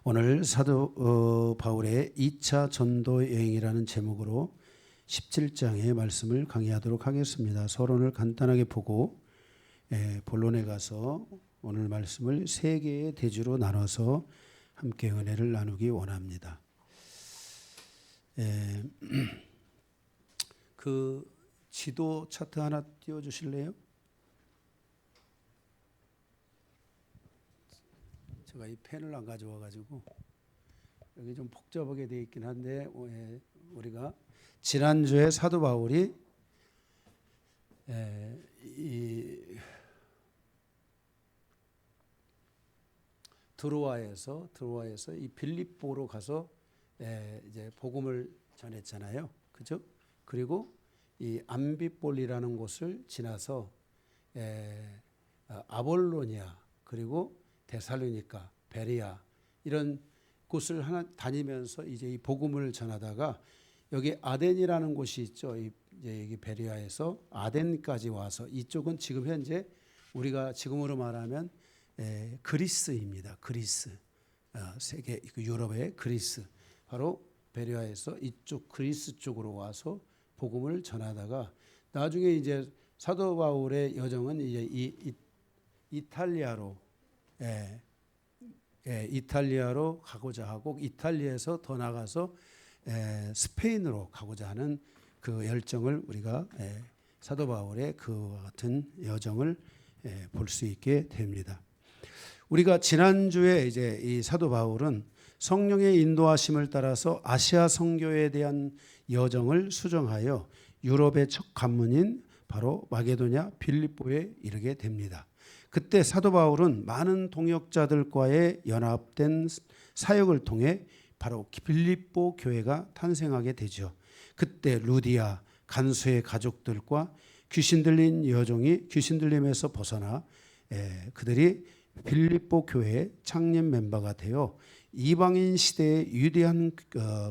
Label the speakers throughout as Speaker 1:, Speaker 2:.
Speaker 1: 오늘 사도 바울의 2차 전도 여행이라는 제목으로 17장의 말씀을 강의하도록 하겠습니다. 서론을 간단하게 보고 본론에 가서 오늘 말씀을 세 개의 대주로 나눠서 함께 은혜를 나누기 원합니다. 그 지도 차트 하나 띄워주실래요? 제가 이 펜을 안 가져와 가지고 여기 좀 복잡하게 되어 있긴 한데 우리가 지난주에 사도 바울이 이 드로아에서 이 빌립보로 가서 이제 복음을 전했잖아요, 그죠? 그리고 이 암비폴리라는 곳을 지나서 아볼로니아 그리고 데살로니가, 베레아 이런 곳을 하나 다니면서 이제 이 복음을 전하다가 여기 아덴이라는 곳이 있죠. 이제 여기 베레아에서 아덴까지 와서 이쪽은 지금 현재 우리가 지금으로 말하면 그리스입니다. 그리스, 세계 유럽의 그리스, 바로 베레아에서 이쪽 그리스 쪽으로 와서 복음을 전하다가 나중에 이제 사도 바울의 여정은 이제 이 이탈리아로 가고자 하고 이탈리아에서 더 나가서 스페인으로 가고자 하는 그 열정을 우리가 사도 바울의 그와 같은 여정을 볼 수 있게 됩니다. 우리가 지난주에 이제 이 사도 바울은 성령의 인도하심을 따라서 아시아 선교에 대한 여정을 수정하여 유럽의 첫 관문인 바로 마게도냐 빌립보에 이르게 됩니다. 그때 사도 바울은 많은 동역자들과의 연합된 사역을 통해 바로 빌립보 교회가 탄생하게 되죠. 그때 루디아 간수의 가족들과 귀신 들린 여종이 귀신 들림에서 벗어나 그들이 빌립보 교회의 창립 멤버가 되어 이방인 시대의 위대한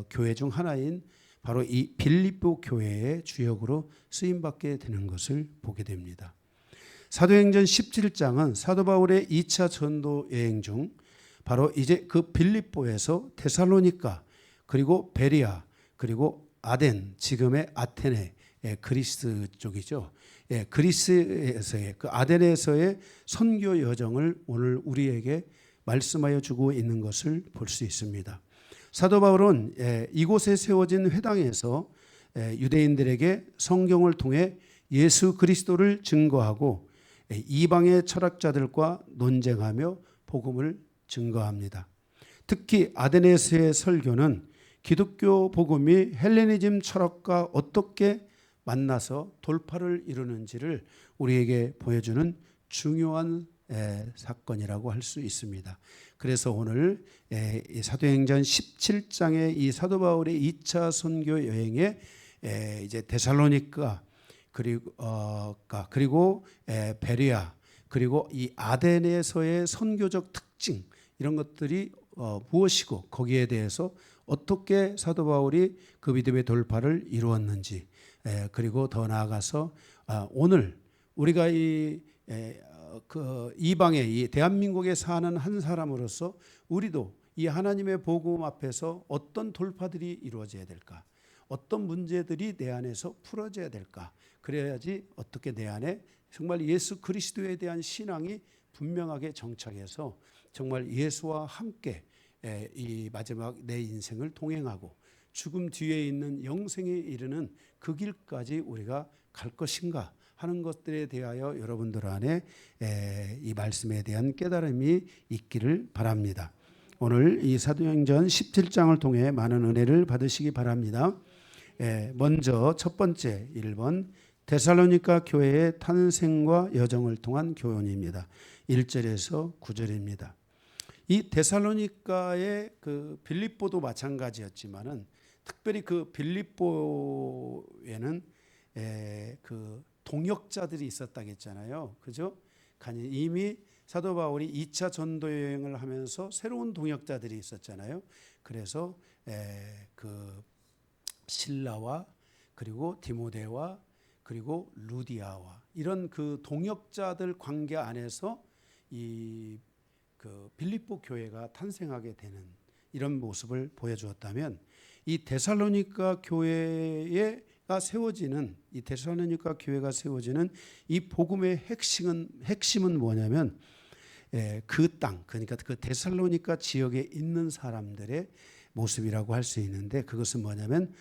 Speaker 1: 교회 중 하나인 바로 이 빌립보 교회의 주역으로 쓰임받게 되는 것을 보게 됩니다. 사도행전 17장은 사도 바울의 2차 전도 여행 중 바로 이제 그 빌립보에서 데살로니가 그리고 베레아 그리고 아덴 지금의 아테네 그리스 쪽이죠. 그리스에서의 그 아덴에서의 선교 여정을 오늘 우리에게 말씀하여 주고 있는 것을 볼 수 있습니다. 사도 바울은 이곳에 세워진 회당에서 유대인들에게 성경을 통해 예수 그리스도를 증거하고 이방의 철학자들과 논쟁하며 복음을 증거합니다. 특히 아데네스의 설교는 기독교 복음이 헬레니즘 철학과 어떻게 만나서 돌파를 이루는지를 우리에게 보여주는 중요한 사건이라고 할 수 있습니다. 그래서 오늘 사도행전 17장의 이 사도 바울의 2차 선교 여행에 이제 데살로니가 그리고 베레아 그리고 이 아덴에서의 선교적 특징 이런 것들이 무엇이고 거기에 대해서 어떻게 사도 바울이 그 믿음의 돌파를 이루었는지 그리고 더 나아가서 오늘 우리가 그 이방의 이 대한민국에 사는 한 사람으로서 우리도 이 하나님의 복음 앞에서 어떤 돌파들이 이루어져야 될까? 어떤 문제들이 내 안에서 풀어져야 될까? 그래야지 어떻게 내 안에 정말 예수 그리스도에 대한 신앙이 분명하게 정착해서 정말 예수와 함께 이 마지막 내 인생을 동행하고 죽음 뒤에 있는 영생에 이르는 그 길까지 우리가 갈 것인가 하는 것들에 대하여 여러분들 안에 이 말씀에 대한 깨달음이 있기를 바랍니다. 오늘 이 사도행전 17장을 통해 많은 은혜를 받으시기 바랍니다. 먼저 첫 번째 1번 데살로니가 교회의 탄생과 여정을 통한 교훈입니다. 1절에서 9절입니다. 이 데살로니가의 그 빌립보도 마찬가지였지만은 특별히 그 빌립보에는 그 동역자들이 있었다고 했잖아요. 그죠? 이미 사도 바울이 2차 전도 여행을 하면서 새로운 동역자들이 있었잖아요. 그래서 그 실라와 그리고 디모데와 그리고 루디아와 이런 그 동역자들 관계 안에서 이 그 빌립보 교회가 탄생하게 되는 이런 모습을 보여주었다면, 이 데살로니가 교회가 세워지는 이 복음의 핵심은 뭐냐면, 그 땅, 그러니까 그 데살로니가 지역에 있는 사람들의 모습이라고 할 수 있는데, 그것은 뭐냐면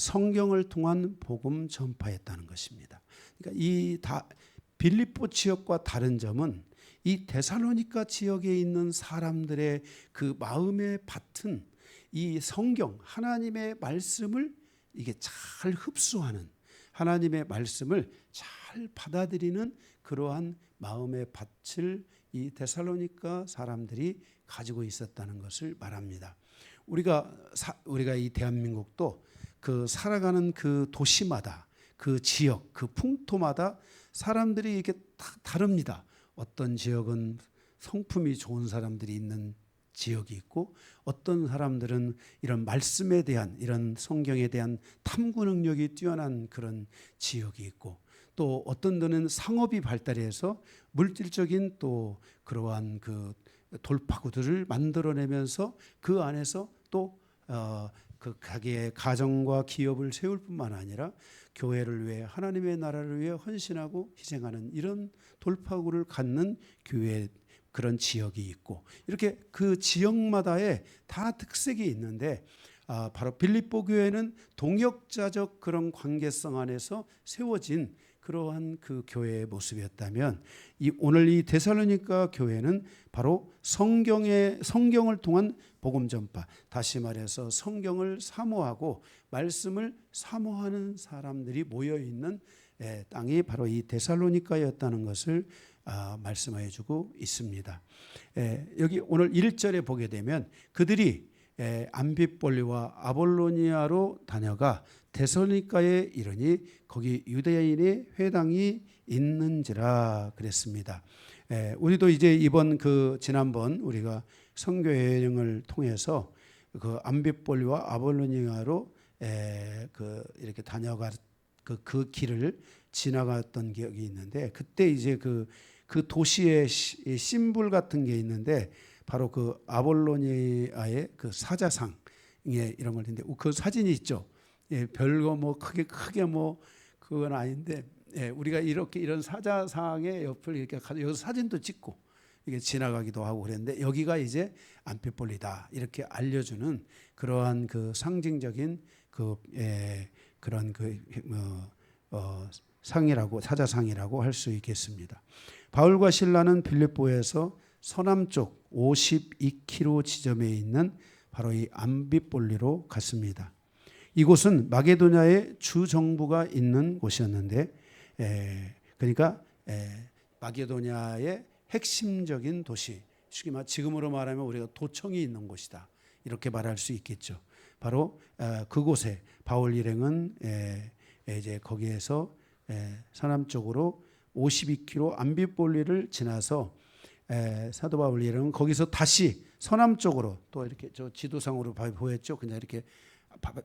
Speaker 1: 성경을 통한 복음 전파였다는 것입니다. 그러니까 이 빌립보 지역과 다른 점은 이 데살로니가 지역에 있는 사람들의 그 마음에 받은 이 성경, 하나님의 말씀을 이게 잘 흡수하는, 하나님의 말씀을 잘 받아들이는 그러한 마음의 밭을 이 데살로니가 사람들이 가지고 있었다는 것을 말합니다. 우리가 이 대한민국도 그 살아가는 그 도시마다, 그 지역, 그 풍토마다 사람들이 이게 다 다릅니다. 어떤 지역은 성품이 좋은 사람들이 있는 지역이 있고, 어떤 사람들은 이런 말씀에 대한, 이런 성경에 대한 탐구 능력이 뛰어난 그런 지역이 있고, 또 어떤 데는 상업이 발달해서 물질적인 또 그러한 그 돌파구들을 만들어내면서 그 안에서 또 그 자기의 가정과 기업을 세울 뿐만 아니라 교회를 위해, 하나님의 나라를 위해 헌신하고 희생하는 이런 돌파구를 갖는 교회, 그런 지역이 있고, 이렇게 그 지역마다의 다 특색이 있는데, 바로 빌립보 교회는 동역자적 그런 관계성 안에서 세워진 그러한 그 교회의 모습이었다면, 오늘 이 데살로니가 교회는 바로 성경을 통한 복음 전파, 다시 말해서 성경을 사모하고 말씀을 사모하는 사람들이 모여 있는 땅이 바로 이 데살로니가였다는 것을 말씀해 주고 있습니다. 여기 오늘 1절에 보게 되면, 그들이 암비폴리와 아볼로니아로 다녀가 데살로니가에 이르니 거기 유대인의 회당이 있는지라 그랬습니다. 우리도 이제 지난번 우리가 선교 여행을 통해서 그 암비폴리와 아볼로니아로 이렇게 다녀가 그 길을 지나갔던 기억이 있는데, 그때 이제 그 도시의 심볼 같은 게 있는데, 바로 그 아볼로니아의 그 사자상에 이런 걸 했는데, 그 사진이 있죠. 별거 뭐 크게 뭐 그건 아닌데, 우리가 이런 사자상의 옆을 이렇게 가서 여기서 사진도 찍고 이게 지나가기도 하고 그랬는데, 여기가 이제 암피폴리다 이렇게 알려주는 그러한 그 상징적인 그런 사자상이라고 할 수 있겠습니다. 바울과 실라는 빌립보에서 서남쪽 52km 지점에 있는 바로 이 암비폴리로 갔습니다. 이곳은 마게도냐의 주 정부가 있는 곳이었는데, 그러니까 마게도냐의 핵심적인 도시, 지금으로 말하면 우리가 도청이 있는 곳이다 이렇게 말할 수 있겠죠. 바로 그곳에 바울 일행은 이제 거기에서 서남쪽으로 52km 암비폴리를 지나서 사도 바울 일행은 거기서 다시 서남쪽으로, 또 이렇게 저 지도상으로 보였죠. 그냥 이렇게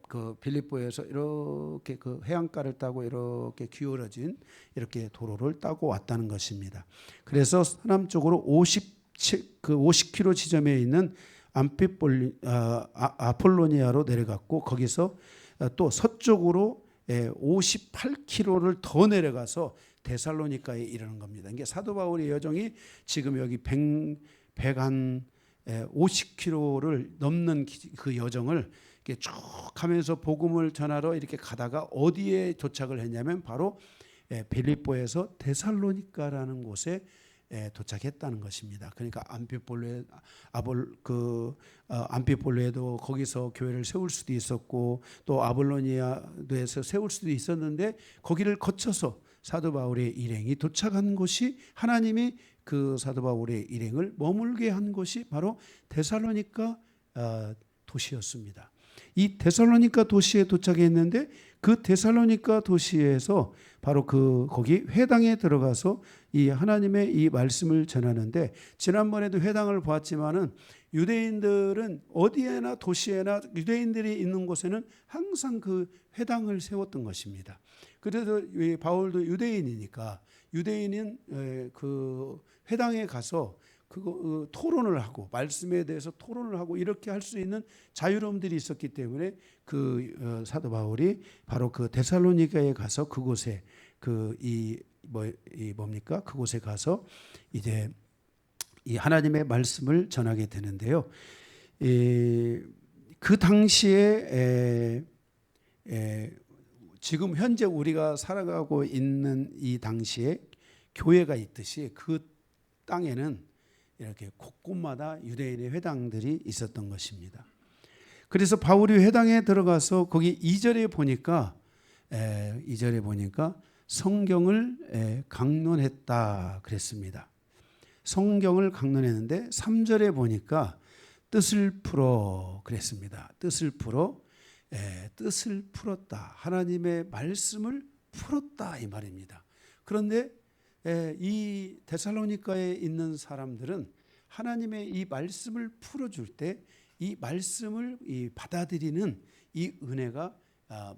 Speaker 1: 그 빌립보에서 이렇게 그 해안가를 따고 이렇게 기울어진 이렇게 도로를 따고 왔다는 것입니다. 그래서 서남쪽으로 50km 지점에 있는 아폴로니아로 내려갔고, 거기서 또 서쪽으로 58km를 더 내려가서 데살로니가에 이르는 겁니다. 이게 사도 바울의 여정이 지금 여기 150km를 넘는 그 여정을 이렇게 쭉 하면서 복음을 전하러 이렇게 가다가 어디에 도착을 했냐면 바로 빌립보에서 데살로니가라는 곳에 도착했다는 것입니다. 그러니까 암피폴리에도 거기서 교회를 세울 수도 있었고, 또 아볼로니아도에서 세울 수도 있었는데, 거기를 거쳐서 사도 바울의 일행이 도착한 곳이, 하나님이 그 사도 바울의 일행을 머물게 한 곳이 바로 데살로니가 도시였습니다. 이 데살로니가 도시에 도착했는데, 그 데살로니가 도시에서 바로 거기 회당에 들어가서 이 하나님의 이 말씀을 전하는데, 지난번에도 회당을 보았지만은 유대인들은 어디에나 도시에나 유대인들이 있는 곳에는 항상 그 회당을 세웠던 것입니다. 그래서 바울도 유대인이니까 유대인은 그 회당에 가서 그거 토론을 하고 말씀에 대해서 토론을 하고 이렇게 할 수 있는 자유로움들이 있었기 때문에 그 사도 바울이 바로 그 데살로니가에 가서 그곳에 뭡니까? 그곳에 가서 이제 이 하나님의 말씀을 전하게 되는데요. 그 당시에 지금 현재 우리가 살아가고 있는 이 당시에 교회가 있듯이 그 땅에는 이렇게 곳곳마다 유대인의 회당들이 있었던 것입니다. 그래서 바울이 회당에 들어가서 거기 2절에 보니까 성경을 강론했다 그랬습니다. 성경을 강론했는데 3절에 보니까 뜻을 풀어 그랬습니다. 뜻을 풀었다. 하나님의 말씀을 풀었다 이 말입니다. 그런데 이 데살로니가에 있는 사람들은 하나님의 이 말씀을 풀어줄 때 이 말씀을 받아들이는 이 은혜가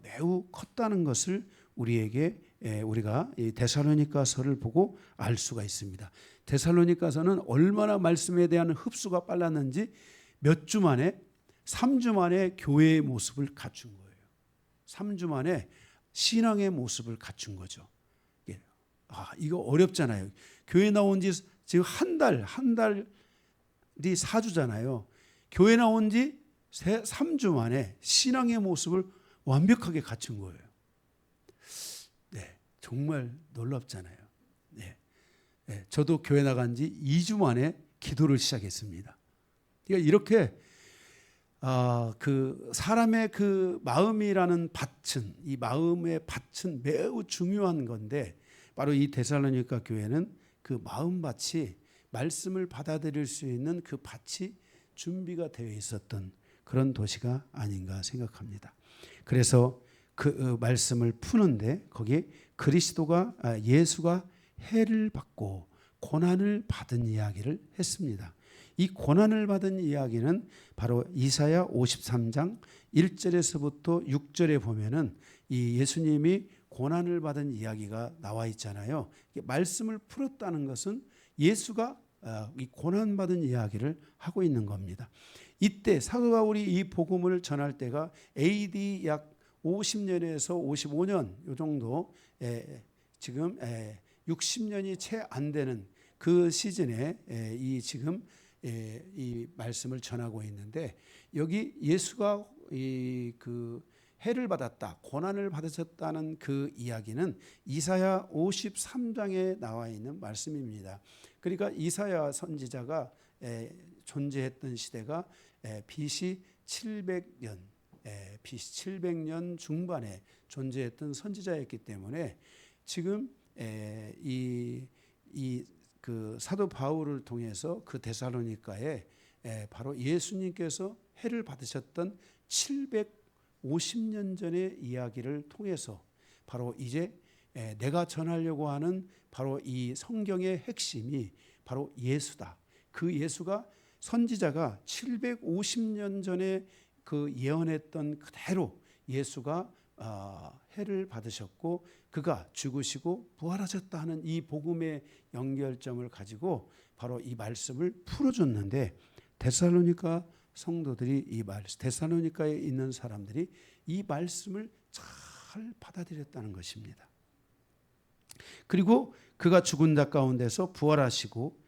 Speaker 1: 매우 컸다는 것을 우리가 이 데살로니가서를 보고 알 수가 있습니다. 데살로니가서는 얼마나 말씀에 대한 흡수가 빨랐는지 몇 주 만에 3주 만에 교회의 모습을 갖춘 거예요. 3주 만에 신앙의 모습을 갖춘 거죠. 이거 어렵잖아요. 교회 나온 지 지금 한 달이 4주잖아요. 교회 나온 지 3주 만에 신앙의 모습을 완벽하게 갖춘 거예요. 네, 정말 놀랍잖아요. 네, 저도 교회 나간 지 2주 만에 기도를 시작했습니다. 그러니까 이렇게 그 사람의 그 마음이라는 밭은, 이 마음의 밭은 매우 중요한 건데 바로 이 데살로니가 교회는 그 마음밭이 말씀을 받아들일 수 있는 그 밭이 준비가 되어 있었던 그런 도시가 아닌가 생각합니다. 그래서 그 말씀을 푸는데 거기에 예수가 해를 받고 고난을 받은 이야기를 했습니다. 이 고난을 받은 이야기는 바로 이사야 53장 1절에서부터 6절에 보면은 이 예수님이 고난을 받은 이야기가 나와 있잖아요. 말씀을 풀었다는 것은 예수가 이 고난받은 이야기를 하고 있는 겁니다. 이때 사도 바울이 이 복음을 전할 때가 AD 약 50년에서 55년 이 정도 지금 60년이 채 안 되는 그 시즌에 이 말씀을 전하고 있는데 여기 예수가 그 해를 받았다, 고난을 받으셨다는 그 이야기는 이사야 53장에 나와 있는 말씀입니다. 그러니까 이사야 선지자가 존재했던 시대가 BC 700년 중반에 존재했던 선지자였기 때문에 지금 그 사도 바울을 통해서 그 데살로니가에 바로 예수님께서 해를 받으셨던 750년 전의 이야기를 통해서 바로 이제 내가 전하려고 하는 바로 이 성경의 핵심이 바로 예수다. 그 예수가 선지자가 750년 전에 그 예언했던 그대로 예수가 해를 받으셨고 그가 죽으시고 부활하셨다 하는 이 복음의 연결점을 가지고 바로 이 말씀을 풀어줬는데 데살로니가 성도들이 데살로니가에 있는 사람들이 이 말씀을 잘 받아들였다는 것입니다. 그리고 그가 죽은 자 가운데서 부활하시고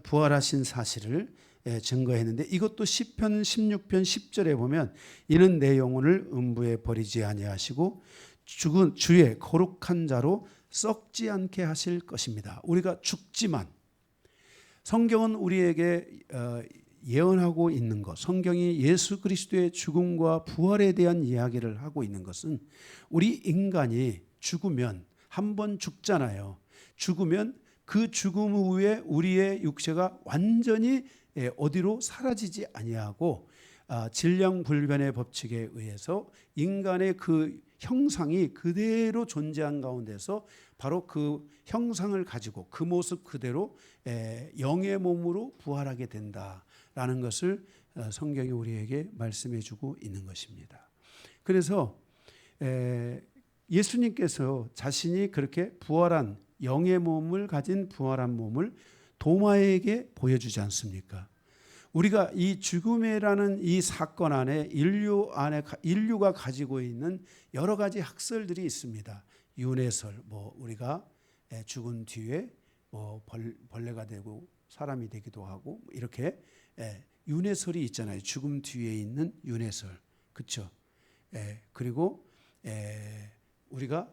Speaker 1: 부활하신 사실을 증거했는데 이것도 시편 16편 10절에 보면 이는 내 영혼을 음부에 버리지 아니하시고 죽은 주의 거룩한 자로 썩지 않게 하실 것입니다. 우리가 죽지만 성경은 우리에게 예언하고 있는 것, 성경이 예수 그리스도의 죽음과 부활에 대한 이야기를 하고 있는 것은 우리 인간이 죽으면 한 번 죽잖아요. 죽으면 그 죽음 후에 우리의 육체가 완전히 어디로 사라지지 아니하고 질량불변의 법칙에 의해서 인간의 그 형상이 그대로 존재한 가운데서 바로 그 형상을 가지고 그 모습 그대로 영의 몸으로 부활하게 된다라는 것을 성경이 우리에게 말씀해 주고 있는 것입니다. 그래서 예수님께서 자신이 그렇게 부활한 영의 몸을 가진 부활한 몸을 도마에게 보여주지 않습니까? 우리가 이 죽음이라는 이 사건 안에 인류가 가지고 있는 여러 가지 학설들이 있습니다. 윤회설, 우리가 죽은 뒤에 벌레가 되고 사람이 되기도 하고 이렇게 윤회설이 있잖아요. 죽음 뒤에 있는 윤회설, 그렇죠? 그리고 우리가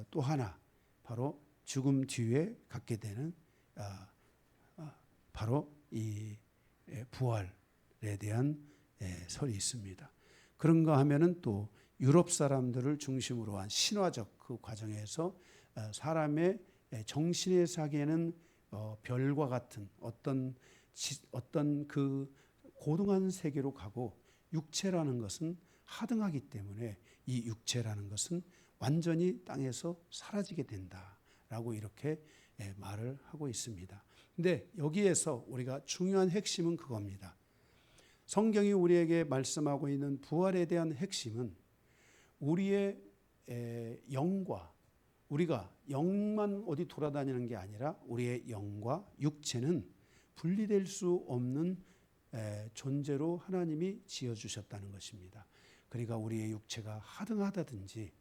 Speaker 1: 또 하나 바로 죽음 뒤에 갖게 되는 바로 이 부활에 대한 설이 있습니다. 그런가 하면은 또 유럽 사람들을 중심으로 한 신화적 그 과정에서 사람의 정신의 세계는 별과 같은 어떤 그 고등한 세계로 가고 육체라는 것은 하등하기 때문에 이 육체라는 것은 완전히 땅에서 사라지게 된다라고 이렇게 말을 하고 있습니다. 근데 여기에서 우리가 중요한 핵심은 그겁니다. 성경이 우리에게 말씀하고 있는 부활에 대한 핵심은 우리의 영과 우리가 영만 어디 돌아다니는 게 아니라 우리의 영과 육체는 분리될 수 없는 존재로 하나님이 지어주셨다는 것입니다. 그러니까 우리의 육체가 하등하다든지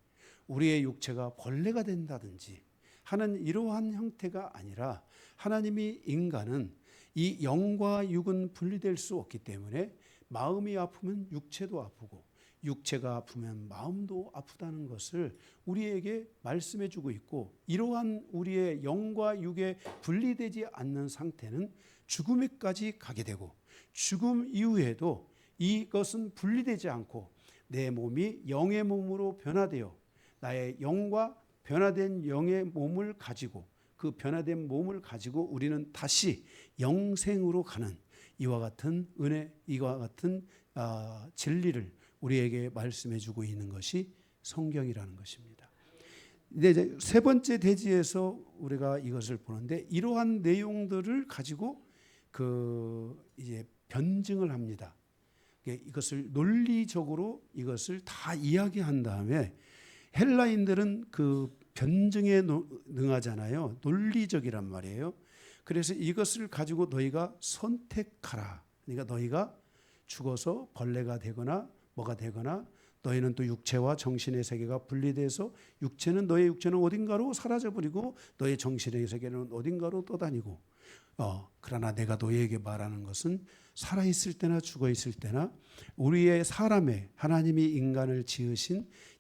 Speaker 1: 우리의 육체가 벌레가 된다든지 하는 이러한 형태가 아니라 하나님이 인간은 이 영과 육은 분리될 수 없기 때문에 마음이 아프면 육체도 아프고 육체가 아프면 마음도 아프다는 것을 우리에게 말씀해 주고 있고, 이러한 우리의 영과 육에 분리되지 않는 상태는 죽음에까지 가게 되고 죽음 이후에도 이것은 분리되지 않고 내 몸이 영의 몸으로 변화되어 나의 영과 변화된 영의 몸을 가지고 그 변화된 몸을 가지고 우리는 다시 영생으로 가는 이와 같은 은혜, 이와 같은 진리를 우리에게 말씀해 주고 있는 것이 성경이라는 것입니다. 이제 세 번째 대지에서 우리가 이것을 보는데 이러한 내용들을 가지고 이제 변증을 합니다. 이것을 논리적으로 이것을 다 이야기한 다음에 헬라인들은 그 변증에 능하잖아요. 논리적이란 말이에요. 그래서 이것을 가지고 너희가 선택하라. 그러니까 너희가 죽어서 벌레가 되거나 뭐가 되거나 너희는 또 육체와 정신의 세계가 분리돼서 너의 육체는 어딘가로 사라져버리고 너의 정신의 세계는 어딘가로 떠다니고 그러나 내가 너희에게 말하는 것은 살아있을 때나 죽어있을 때나 우리의 사람의 하나님이 인간을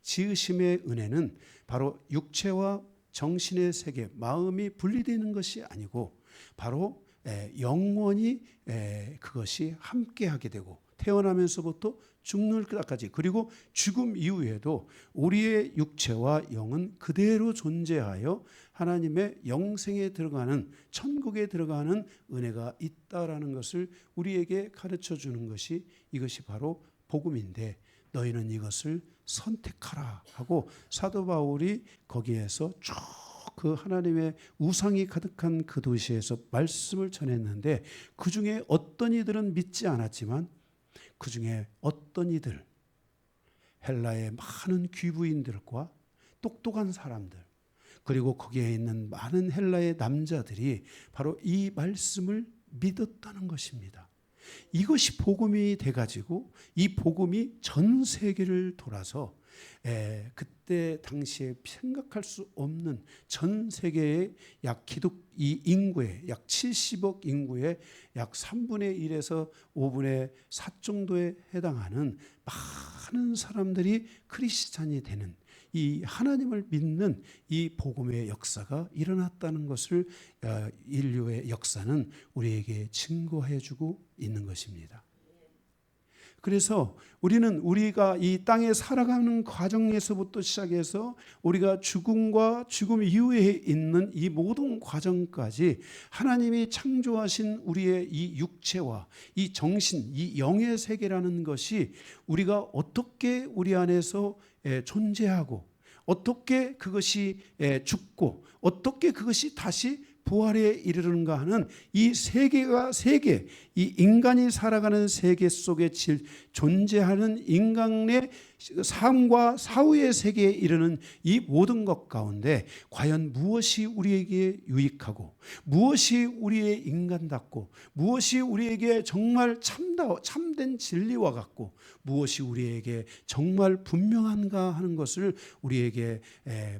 Speaker 1: 지으심의 은혜는 바로 육체와 정신의 세계, 마음이 분리되는 것이 아니고 바로 영원히 그것이 함께하게 되고 태어나면서부터 죽는 때까지 그리고 죽음 이후에도 우리의 육체와 영은 그대로 존재하여 하나님의 영생에 들어가는 천국에 들어가는 은혜가 있다라는 것을 우리에게 가르쳐 주는 것이 이것이 바로 복음인데 너희는 이것을 선택하라 하고 사도 바울이 거기에서 쭉 그 하나님의 우상이 가득한 그 도시에서 말씀을 전했는데 그 중에 어떤 이들은 믿지 않았지만 그 중에 어떤 이들, 헬라의 많은 귀부인들과 똑똑한 사람들, 그리고 거기에 있는 많은 헬라의 남자들이 바로 이 말씀을 믿었다는 것입니다. 이것이 복음이 돼가지고 이 복음이 전 세계를 돌아서 그때 당시에 생각할 수 없는 전 세계의 이 인구의 약 70억 인구의 약 3분의 1에서 5분의 4 정도에 해당하는 많은 사람들이 크리스찬이 되는 이 하나님을 믿는 이 복음의 역사가 일어났다는 것을 인류의 역사는 우리에게 증거해 주고 있는 것입니다. 그래서 우리가 이 땅에 살아가는 과정에서부터 시작해서 우리가 죽음과 죽음 이후에 있는 이 모든 과정까지 하나님이 창조하신 우리의 이 육체와 이 정신, 이 영의 세계라는 것이 우리가 어떻게 우리 안에서 존재하고 어떻게 그것이 죽고 어떻게 그것이 다시 부활에 이르는가 하는 이 세계, 이 인간이 살아가는 세계 속에 존재하는 인간의 삶과 사후의 세계에 이르는 이 모든 것 가운데 과연 무엇이 우리에게 유익하고 무엇이 우리의 인간답고 무엇이 우리에게 정말 참된 진리와 같고 무엇이 우리에게 정말 분명한가 하는 것을 우리에게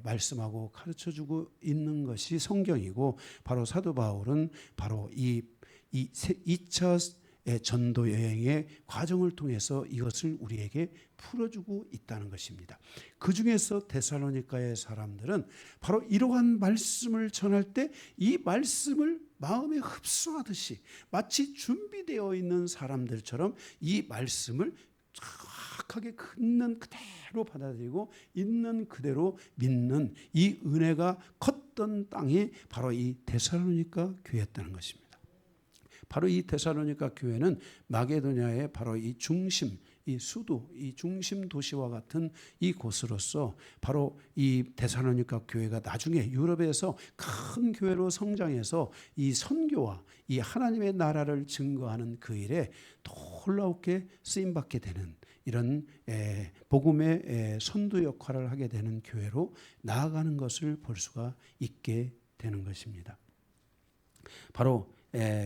Speaker 1: 말씀하고 가르쳐주고 있는 것이 성경이고, 바로 사도 바울은 바로 이 2차 전도 여행의 과정을 통해서 이것을 우리에게 풀어주고 있다는 것입니다. 그 중에서 데살로니가의 사람들은 바로 이러한 말씀을 전할 때 이 말씀을 마음에 흡수하듯이 마치 준비되어 있는 사람들처럼 이 말씀을 정확하게 있는 그대로 받아들이고 있는 그대로 믿는 이 은혜가 컸던 땅이 바로 이 데살로니가 교회였다는 것입니다. 바로 이 데살로니가 교회는 마게도냐의 바로 이 중심, 이 수도, 이 중심 도시와 같은 이 곳으로서 바로 이 데살로니가 교회가 나중에 유럽에서 큰 교회로 성장해서 이 선교와 이 하나님의 나라를 증거하는 그 일에 놀랍게 쓰임받게 되는 이런 복음의 선도 역할을 하게 되는 교회로 나아가는 것을 볼 수가 있게 되는 것입니다. 바로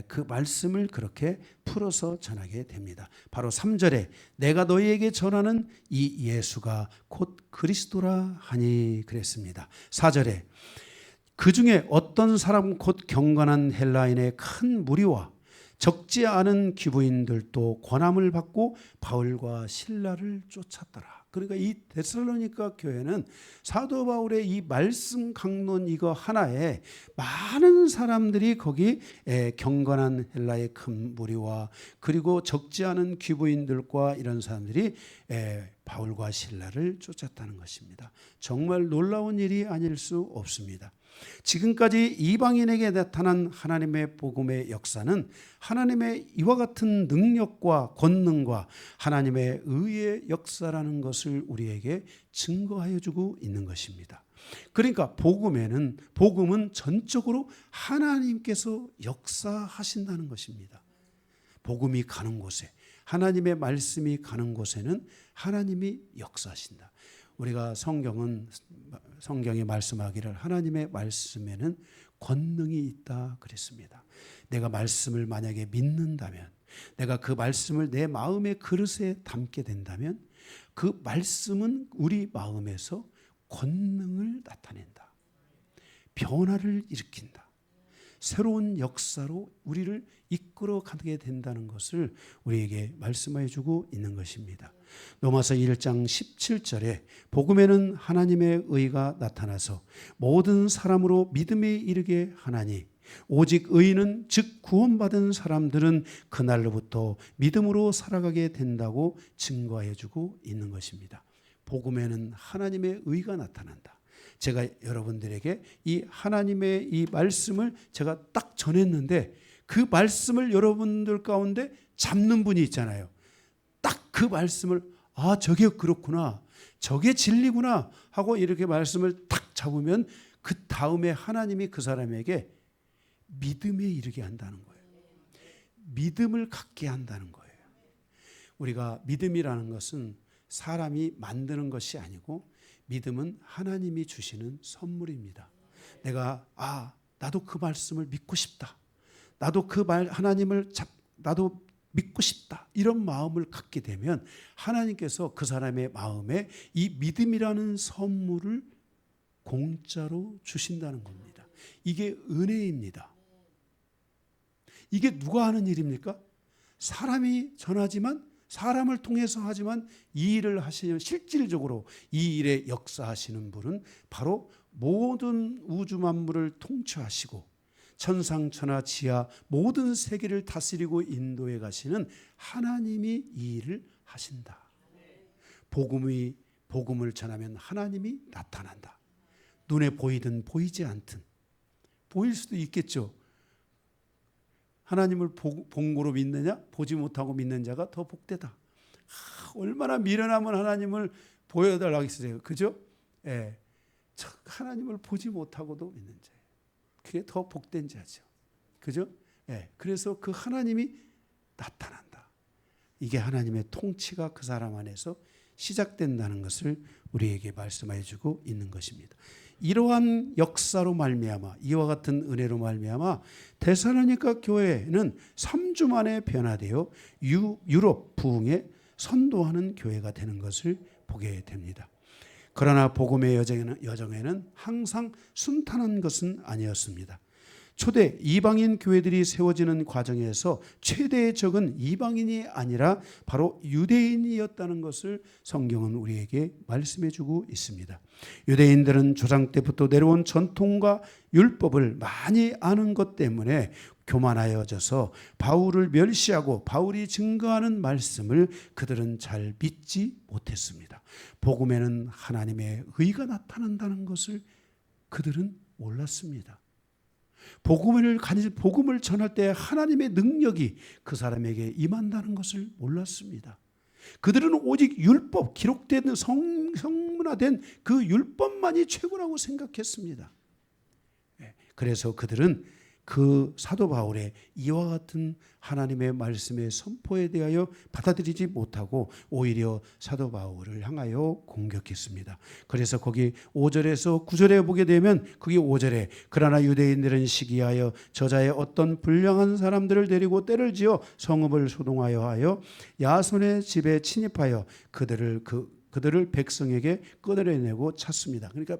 Speaker 1: 그 말씀을 그렇게 풀어서 전하게 됩니다. 바로 3절에 내가 너희에게 전하는 이 예수가 곧 그리스도라 하니 그랬습니다. 4절에 그 중에 어떤 사람 곧 경건한 헬라인의 큰 무리와 적지 않은 귀부인들도 권함을 받고 바울과 실라를 쫓았더라. 그러니까 이 데살로니가 교회는 사도 바울의 이 말씀 강론 이거 하나에 많은 사람들이 거기 경건한 헬라의 큰 무리와 그리고 적지 않은 귀부인들과 이런 사람들이 바울과 실라를 쫓았다는 것입니다. 정말 놀라운 일이 아닐 수 없습니다. 지금까지 이방인에게 나타난 하나님의 복음의 역사는 하나님의 이와 같은 능력과 권능과 하나님의 의의 역사라는 것을 우리에게 증거하여 주고 있는 것입니다. 그러니까 복음은 전적으로 하나님께서 역사하신다는 것입니다. 복음이 가는 곳에, 하나님의 말씀이 가는 곳에는 하나님이 역사하신다. 우리가 성경이 말씀하기를 하나님의 말씀에는 권능이 있다 그랬습니다. 내가 말씀을 만약에 믿는다면, 내가 그 말씀을 내 마음의 그릇에 담게 된다면 그 말씀은 우리 마음에서 권능을 나타낸다. 변화를 일으킨다. 새로운 역사로 우리를 이끌어가게 된다는 것을 우리에게 말씀해 주고 있는 것입니다. 로마서 1장 17절에 복음에는 하나님의 의가 나타나서 모든 사람으로 믿음에 이르게 하나니 오직 의인은 즉 구원받은 사람들은 그날로부터 믿음으로 살아가게 된다고 증거해 주고 있는 것입니다. 복음에는 하나님의 의가 나타난다. 제가 여러분들에게 이 하나님의 이 말씀을 제가 딱 전했는데 그 말씀을 여러분들 가운데 잡는 분이 있잖아요. 딱 그 말씀을 저게 그렇구나, 저게 진리구나 하고 이렇게 말씀을 딱 잡으면 그 다음에 하나님이 그 사람에게 믿음에 이르게 한다는 거예요. 믿음을 갖게 한다는 거예요. 우리가 믿음이라는 것은 사람이 만드는 것이 아니고 믿음은 하나님이 주시는 선물입니다. 내가 나도 그 말씀을 믿고 싶다. 나도 그 하나님을 나도 믿고 싶다. 이런 마음을 갖게 되면 하나님께서 그 사람의 마음에 이 믿음이라는 선물을 공짜로 주신다는 겁니다. 이게 은혜입니다. 이게 누가 하는 일입니까? 사람이 전하지만, 사람을 통해서 하지만 이 일을 하시는, 실질적으로 이 일에 역사하시는 분은 바로 모든 우주 만물을 통치하시고 천상천하 지하 모든 세계를 다스리고 인도해 가시는 하나님이 이 일을 하신다. 복음을 전하면 하나님이 나타난다. 눈에 보이든 보이지 않든, 보일 수도 있겠죠. 하나님을 본 거로 믿느냐, 보지 못하고 믿는 자가 더 복되다. 얼마나 미련하면 하나님을 보여달라고 했어요. 그죠? 예. 하나님을 보지 못하고도 믿는 자예요. 그게 더 복된 자죠. 그죠? 예. 그래서 그 하나님이 나타난다. 이게 하나님의 통치가 그 사람 안에서 시작된다는 것을 우리에게 말씀해 주고 있는 것입니다. 이러한 역사로 말미암아, 이와 같은 은혜로 말미암아 데살로니가 교회는 3주 만에 변화되어 유럽 부흥에 선도하는 교회가 되는 것을 보게 됩니다. 그러나 복음의 여정에는 항상 순탄한 것은 아니었습니다. 초대 이방인 교회들이 세워지는 과정에서 최대의 적은 이방인이 아니라 바로 유대인이었다는 것을 성경은 우리에게 말씀해 주고 있습니다. 유대인들은 조상 때부터 내려온 전통과 율법을 많이 아는 것 때문에 교만하여져서 바울을 멸시하고 바울이 증거하는 말씀을 그들은 잘 믿지 못했습니다. 복음에는 하나님의 의가 나타난다는 것을 그들은 몰랐습니다. 복음을 전할 때 하나님의 능력이 그 사람에게 임한다는 것을 몰랐습니다. 그들은 오직 율법, 기록된 성문화된 그 율법만이 최고라고 생각했습니다. 그래서 그들은 그 사도 바울의 이와 같은 하나님의 말씀의 선포에 대하여 받아들이지 못하고 오히려 사도 바울을 향하여 공격했습니다. 그래서 거기 5절에서 9절에 보게 되면 거기 5절에 그러나 유대인들은 시기하여 저자의 어떤 불량한 사람들을 데리고 때를 지어 성읍을 소동하여 하여 야손의 집에 침입하여 그들을 백성에게 끊어내고 찼습니다. 그러니까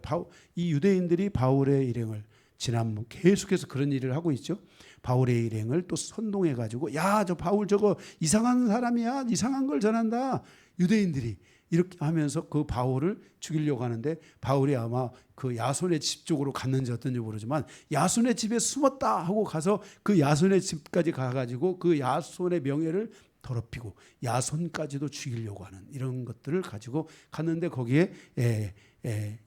Speaker 1: 이 유대인들이 바울의 일행을 지난 계속해서 그런 일을 하고 있죠. 바울의 일행을 또 선동해 가지고 야, 저 바울 저거 이상한 사람이야. 이상한 걸 전한다. 유대인들이 이렇게 하면서 그 바울을 죽이려고 하는데 바울이 아마 그 야손의 집 쪽으로 갔는지 어떤지 모르지만 야손의 집에 숨었다 하고 가서 그 야손의 집까지 가가지고 그 야손의 명예를 더럽히고 야손까지도 죽이려고 하는 이런 것들을 가지고 갔는데 거기에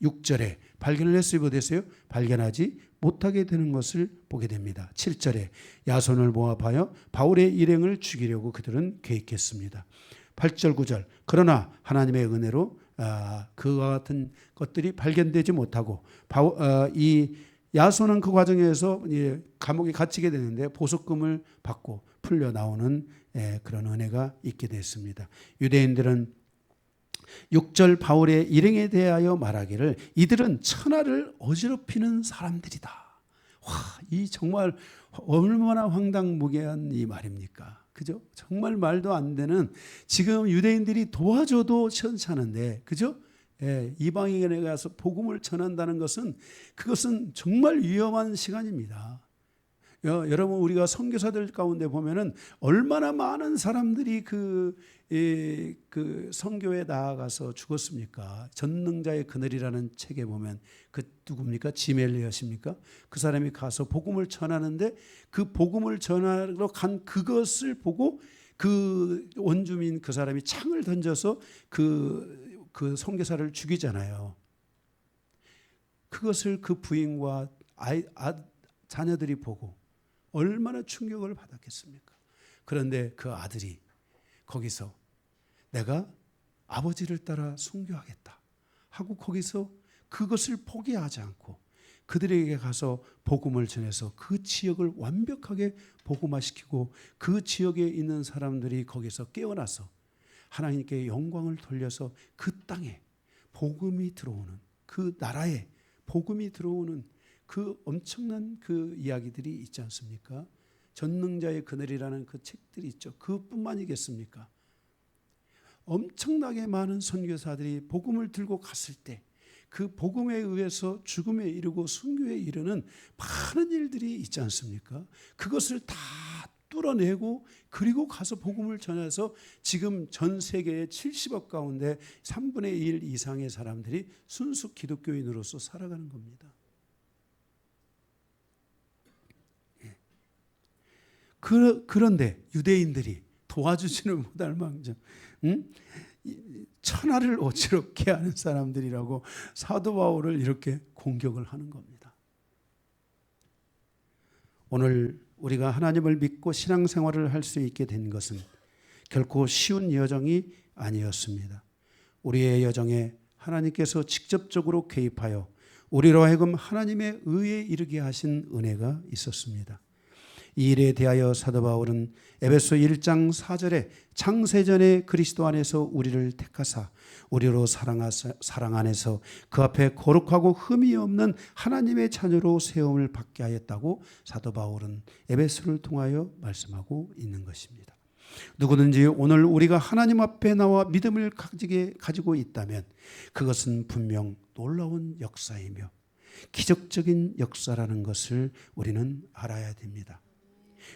Speaker 1: 6절에 발견을 했어요. 못했어요? 발견하지 못하게 되는 것을 보게 됩니다. 7절에 야손을 모압하여 바울의 일행을 죽이려고 그들은 계획했습니다. 8절 9절 그러나 하나님의 은혜로 그와 같은 것들이 발견되지 못하고 이 야손은 그 과정에서 감옥에 갇히게 되는데 보석금을 받고 풀려 나오는 그런 은혜가 있게 됐습니다. 유대인들은 6절 바울의 일행에 대하여 말하기를 이들은 천하를 어지럽히는 사람들이다. 와, 이 정말 얼마나 황당무계한 이 말입니까? 그죠? 정말 말도 안 되는 지금 유대인들이 도와줘도 시원찮은데 그죠? 이방인에 가서 복음을 전한다는 것은 그것은 정말 위험한 시간입니다. 여러분 우리가 선교사들 가운데 보면은 얼마나 많은 사람들이 그 선교에 나아가서 죽었습니까? 전능자의 그늘이라는 책에 보면 그 누굽니까? 지멜리엇입니까? 그 사람이 가서 복음을 전하는데 그 복음을 전하러 간 그것을 보고 그 원주민 그 사람이 창을 던져서 그 선교사를 죽이잖아요. 그것을 그 부인과 자녀들이 보고 얼마나 충격을 받았겠습니까? 그런데 그 아들이 거기서 내가 아버지를 따라 순교하겠다 하고 거기서 그것을 포기하지 않고 그들에게 가서 복음을 전해서 그 지역을 완벽하게 복음화시키고 그 지역에 있는 사람들이 거기서 깨어나서 하나님께 영광을 돌려서 그 땅에 복음이 들어오는 그 나라에 복음이 들어오는 그 엄청난 그 이야기들이 있지 않습니까? 전능자의 그늘이라는 그 책들이 있죠. 그뿐만이겠습니까? 엄청나게 많은 선교사들이 복음을 들고 갔을 때 그 복음에 의해서 죽음에 이르고 순교에 이르는 많은 일들이 있지 않습니까? 그것을 다 뚫어내고 그리고 가서 복음을 전해서 지금 전 세계의 70억 가운데 3분의 1 이상의 사람들이 순수 기독교인으로서 살아가는 겁니다. 그런데 유대인들이 도와주지는 못할 망정 천하를 어지럽게 하는 사람들이라고 사도 바울을 이렇게 공격을 하는 겁니다. 오늘 우리가 하나님을 믿고 신앙생활을 할 수 있게 된 것은 결코 쉬운 여정이 아니었습니다. 우리의 여정에 하나님께서 직접적으로 개입하여 우리로 하여금 하나님의 의에 이르게 하신 은혜가 있었습니다. 이 일에 대하여 사도 바울은 에베소 1장 4절에 창세전에 그리스도 안에서 우리를 택하사 우리로 사랑 안에서 그 앞에 거룩하고 흠이 없는 하나님의 자녀로 세움을 받게 하였다고 사도 바울은 에베소를 통하여 말씀하고 있는 것입니다. 누구든지 오늘 우리가 하나님 앞에 나와 믿음을 가지고 있다면 그것은 분명 놀라운 역사이며 기적적인 역사라는 것을 우리는 알아야 됩니다.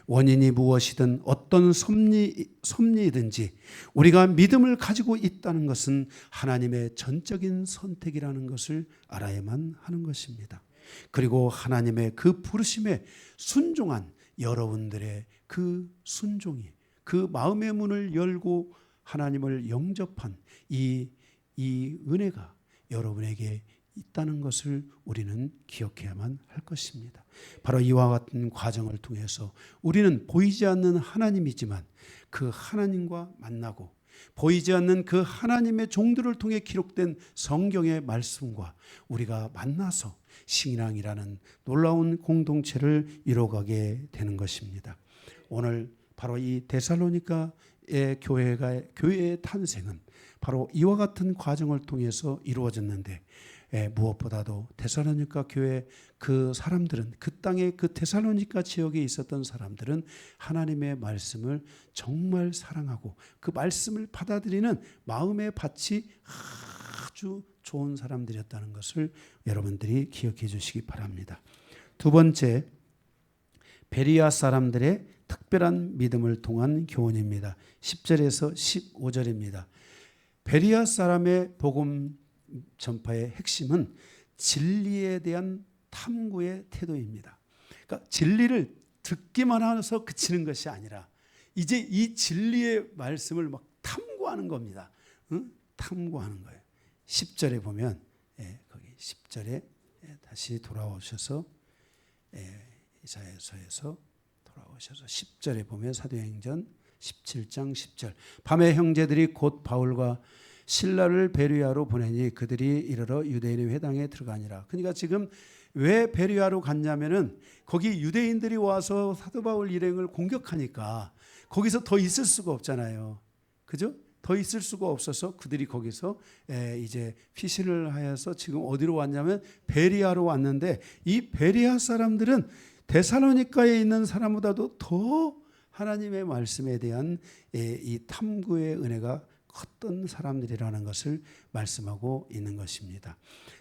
Speaker 1: 원인이 무엇이든 어떤 섭리이든지 우리가 믿음을 가지고 있다는 것은 하나님의 전적인 선택이라는 것을 알아야만 하는 것입니다. 그리고 하나님의 그 부르심에 순종한 여러분들의 그 순종이 그 마음의 문을 열고 하나님을 영접한 이 은혜가 여러분에게 있다는 것을 우리는 기억해야만 할 것입니다. 바로 이와 같은 과정을 통해서 우리는 보이지 않는 하나님이지만 그 하나님과 만나고 보이지 않는 그 하나님의 종들을 통해 기록된 성경의 말씀과 우리가 만나서 신앙이라는 놀라운 공동체를 이뤄가게 되는 것입니다. 오늘 바로 이 데살로니가의 교회의 탄생은 바로 이와 같은 과정을 통해서 이루어졌는데 무엇보다도 데살로니가 교회 그 사람들은 그 땅의 그 데살로니가 지역에 있었던 사람들은 하나님의 말씀을 정말 사랑하고 그 말씀을 받아들이는 마음의 밭이 아주 좋은 사람들이었다는 것을 여러분들이 기억해 주시기 바랍니다. 두 번째, 베리아 사람들의 특별한 믿음을 통한 교훈입니다. 10절에서 15절입니다. 베리아 사람의 복음 전파의 핵심은 진리에 대한 탐구의 태도입니다. 그러니까 진리를 듣기만 해서 그치는 것이 아니라 이제 이 진리의 말씀을 막 탐구하는 겁니다. 응? 탐구하는 거예요. 10절에 보면 거기 10절에 다시 돌아오셔서 이사야서에서 돌아오셔서 10절에 보면 사도행전 17장 10절 밤에 형제들이 곧 바울과 신라를 베르야로 보내니 그들이 이르러 유대인의 회당에 들어가니라. 그러니까 지금 왜 베르야로 갔냐면은 거기 유대인들이 와서 사도 바울 일행을 공격하니까 거기서 더 있을 수가 없잖아요. 그죠? 더 있을 수가 없어서 그들이 거기서 이제 피신을 하여서 지금 어디로 왔냐면 베르야로 왔는데 이 베르야 사람들은 데살로니가에 있는 사람보다도 더 하나님의 말씀에 대한 이 탐구의 은혜가 컸던 사람들이라는 것을 말씀하고 있는 것입니다.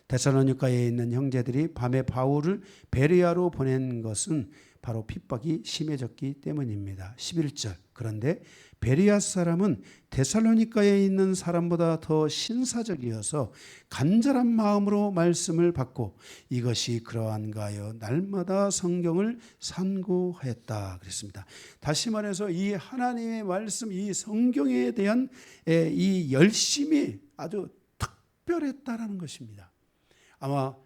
Speaker 1: 데살로니가에 있는 형제들이 밤에 바울을 베르야로 보낸 것은 바로 핍박이 심해졌기 때문입니다. 11절 그런데 베르야 사람은 데살로니가에 있는 사람보다 더 신사적이어서 간절한 마음으로 말씀을 받고 이것이 그러한가 하여 날마다 성경을 산구하였다 그랬습니다. 다시 말해서 이 하나님의 말씀 이 성경에 대한 이 열심이 아주 특별했다라는 것입니다. 아마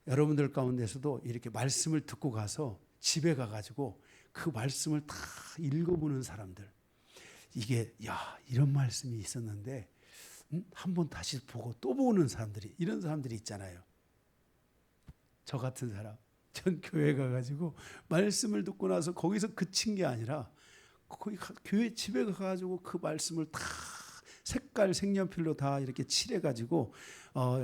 Speaker 1: 여러분들 가운데서도 이렇게 말씀을 듣고 가서 집에 가가지고 그 말씀을 다 읽어보는 사람들 이게 이런 말씀이 있었는데 한번 다시 보고 또 보는 사람들이 이런 사람들이 있잖아요. 저 같은 사람 전 교회 가가지고 말씀을 듣고 나서 거기서 그친 게 아니라 거기 교회 집에 가가지고 그 말씀을 다 색깔 색연필로 다 이렇게 칠해가지고